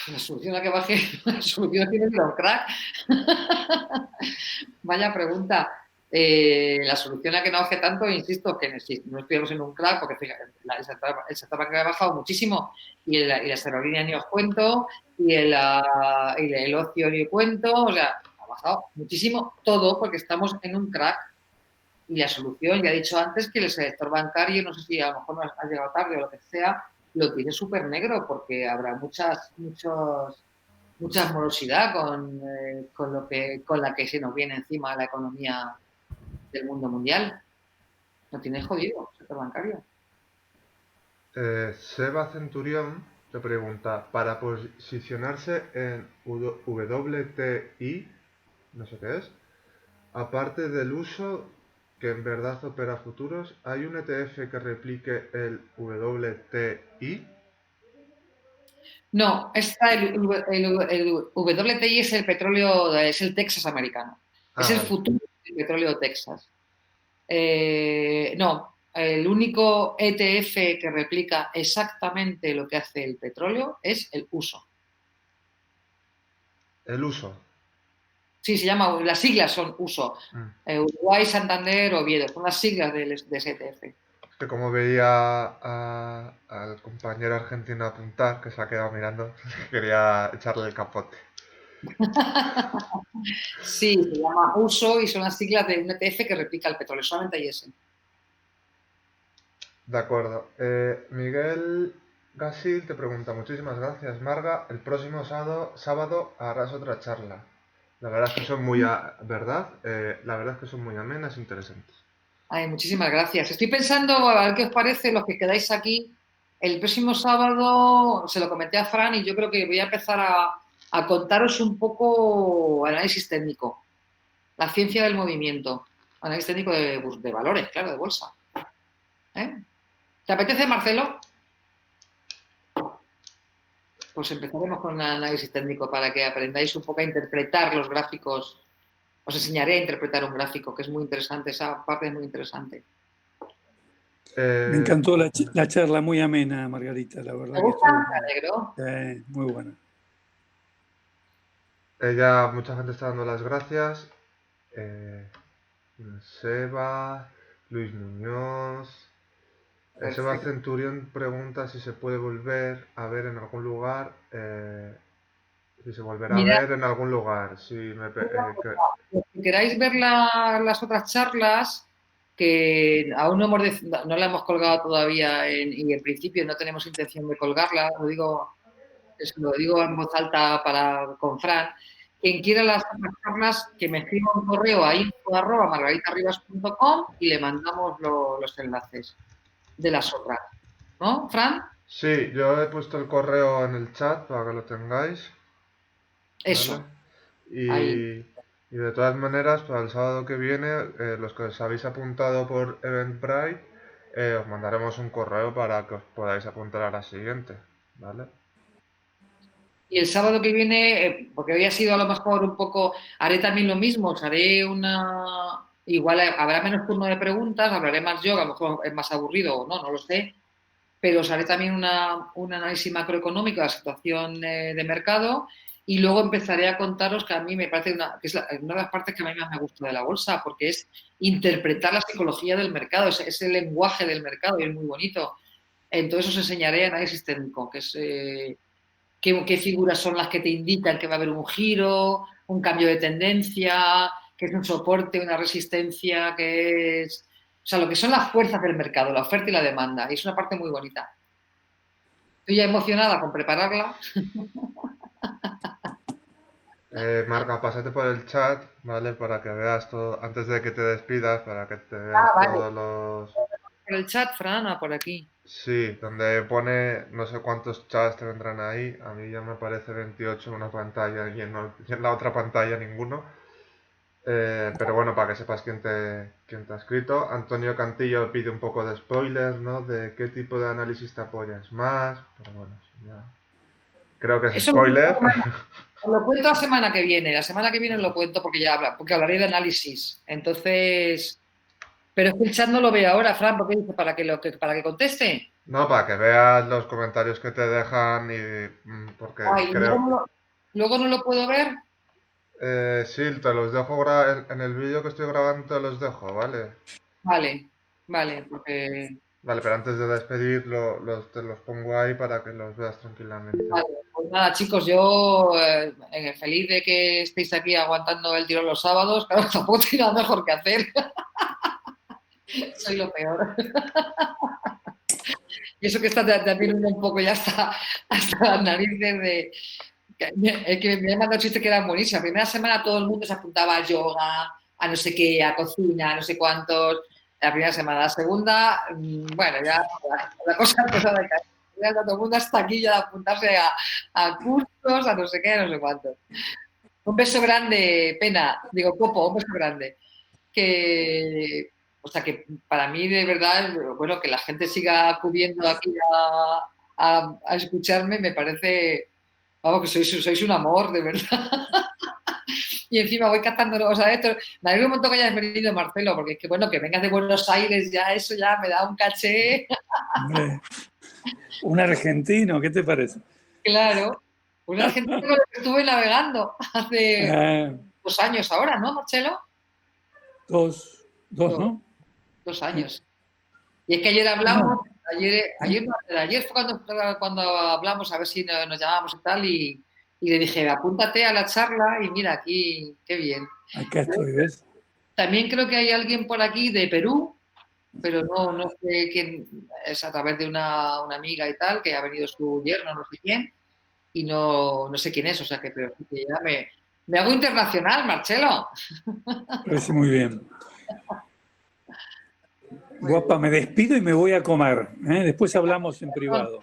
La solución a que baje, la solución tiene que ir a un crack. Vaya pregunta. La solución a que no baje tanto, insisto, que si no estuviéramos en un crack, porque fíjate, el sector bancario ha bajado muchísimo y las aerolíneas ni os cuento, y el ocio ni os cuento, o sea, ha bajado muchísimo todo porque estamos en un crack. Y la solución, ya he dicho antes, que el sector bancario, no sé si a lo mejor no has llegado tarde o lo que sea, lo tiene súper negro porque habrá mucha morosidad con la que se nos viene encima la economía del mundo mundial. Lo tiene jodido el sector bancario. Seba Centurión te pregunta, para posicionarse en WTI, no sé qué es, aparte del uso que en verdad opera futuros, ¿hay un ETF que replique el WTI? No, está el WTI es el petróleo, es el Texas americano. Es el Vale. futuro del petróleo Texas. No, el único ETF que replica exactamente lo que hace el petróleo es el uso. El uso. Sí, se llama, las siglas son uso. Uruguay, Santander, Oviedo, son las siglas de ese ETF. Es que como veía al compañero argentino apuntar, que se ha quedado mirando, quería echarle el capote. Sí, se llama uso y son las siglas de un ETF que replica el petróleo, solamente hay ese. De acuerdo. Miguel Gasil te pregunta, muchísimas gracias, Marga. El próximo sábado harás otra charla. La verdad es que son muy, ¿verdad? La verdad es que son muy amenas e interesantes. Ay, muchísimas gracias. Estoy pensando, a ver qué os parece, los que quedáis aquí. El próximo sábado, se lo comenté a Fran y yo creo que voy a empezar a contaros un poco análisis técnico, la ciencia del movimiento, análisis técnico de valores, claro, de bolsa. ¿Te apetece, Marcelo? Pues empezaremos con un análisis técnico para que aprendáis un poco a interpretar los gráficos. Os enseñaré a interpretar un gráfico, que es muy interesante, esa parte es muy interesante. Me encantó la charla, muy amena, Margarita, la verdad. ¿Te gusta? Me alegro. Muy buena. Ya mucha gente está dando las gracias. Seba, Luis Muñoz. Seba Centurión pregunta si se puede volver a ver en algún lugar. Si se volverá a ver en algún lugar. Si queráis ver las otras charlas, que aún no la hemos colgado todavía y en principio no tenemos intención de colgarla, lo digo en voz alta con Fran. Quien quiera las otras charlas, que me escriba un correo a info@margaritarribas.com y le mandamos los enlaces de las otras. ¿No, Fran? Sí, yo he puesto el correo en el chat para que lo tengáis. Eso. ¿Vale? Y de todas maneras, para el sábado que viene, los que os habéis apuntado por Eventbrite, os mandaremos un correo para que os podáis apuntar a la siguiente, ¿vale? Y el sábado que viene, porque hoy ha sido a lo mejor un poco, haré también lo mismo, os haré igual habrá menos turno de preguntas, hablaré más yo, que a lo mejor es más aburrido o no lo sé, pero os haré también un análisis macroeconómico de la situación de mercado y luego empezaré a contaros que a mí me parece que es una de las partes que a mí más me gusta de la bolsa, porque es interpretar la psicología del mercado, es el lenguaje del mercado y es muy bonito. Entonces os enseñaré análisis técnico, que es qué figuras son las que te indican que va a haber un giro, un cambio de tendencia, que es un soporte, una resistencia, que es... O sea, lo que son las fuerzas del mercado, la oferta y la demanda. Y es una parte muy bonita. Estoy ya emocionada con prepararla. Marga, pásate por el chat, ¿vale? Para que veas todo, antes de que te despidas, para que te veas todos los... Por el chat, Fran, por aquí. Sí, donde pone no sé cuántos chats te vendrán ahí. A mí ya me aparece 28 en una pantalla y en la otra pantalla ninguno. Pero bueno, para que sepas quién te ha escrito. Antonio Cantillo pide un poco de spoiler, ¿no? De qué tipo de análisis te apoyas más. Pero bueno, ya... creo que es Eso spoiler. lo cuento la semana que viene. La semana que viene lo cuento porque hablaré de análisis. Entonces, pero es que el chat no lo veo ahora, Fran, porque dice para que conteste. No, para que veas los comentarios que te dejan porque Ay, creo... luego no lo puedo ver. Sí, te los dejo en el vídeo que estoy grabando, te los dejo, ¿vale? Vale, vale, porque Vale, pero antes de despedir te los pongo ahí para que los veas tranquilamente. vale, pues nada, chicos, yo feliz de que estéis aquí aguantando el tirón los sábados. Claro, tampoco tengo nada mejor que hacer. Soy lo peor. Y eso que está también uno un poco ya hasta las narices de... El que me ha mandado chistes que eran buenísimos. La primera semana todo el mundo se apuntaba a yoga, a no sé qué, a cocina, a no sé cuántos. La primera semana. La segunda, bueno, ya la cosa empezó a decaer. Ya todo el mundo hasta aquí ya de apuntarse a cursos, a no sé qué, a no sé cuántos. Un beso grande, Pena. Digo, Popo, un beso grande. O sea, que para mí de verdad, bueno, que la gente siga acudiendo aquí a escucharme me parece, vamos, que sois un amor, de verdad. Y encima voy cazando, o sea, esto, me alegro un montón que hayas venido, Marcelo, porque es que, bueno, que vengas de Buenos Aires, ya eso ya me da un caché. Hombre, un argentino, ¿qué te parece? Claro. Un argentino con el que estuve navegando hace Ah, 2 años ahora, ¿no, Marcelo? dos, Dos, ¿no? 2 años. Y es que ayer hablamos, No, ayer fue cuando hablamos a ver si nos llamábamos y tal, y le dije, apúntate a la charla y mira, aquí, qué bien. acá estoy, ¿ves? También creo que hay alguien por aquí de Perú, pero no sé quién, es a través de una amiga y tal, que ha venido su yerno, no sé quién, y no sé quién es, o sea que, pero sí que ya me hago internacional, Marcelo. Parece muy bien. Muy bien. Guapa, me despido y me voy a comer. ¿Eh? Después hablamos en privado.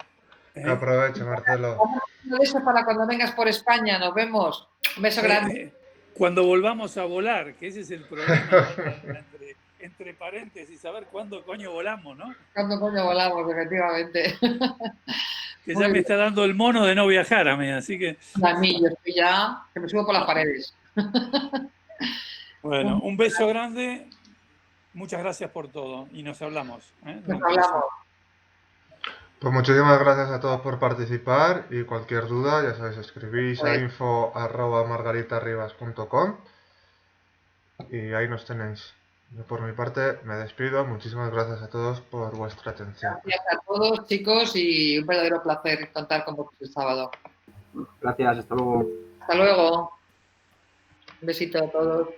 Que ¿Eh? aproveche, Marcelo. Un beso para cuando vengas por España, nos vemos. Un beso grande. Cuando volvamos a volar, que ese es el problema, ¿no? Entre paréntesis, saber cuándo coño volamos, ¿no? Cuando coño volamos, efectivamente. Que Muy ya me bien. está dando el mono de no viajar a mí, así que, A mí, yo estoy ya, que me subo por las paredes. bueno, un beso grande, muchas gracias por todo y nos hablamos. Nos Don hablamos. Corazón. Pues muchísimas gracias a todos por participar y cualquier duda, ya sabéis, escribís a Pues, info@margaritarribas.com y ahí nos tenéis. Yo por mi parte me despido. Muchísimas gracias a todos por vuestra atención. gracias a todos, chicos, y un verdadero placer contar con vosotros el sábado. Gracias, hasta luego. Hasta luego. Un besito a todos.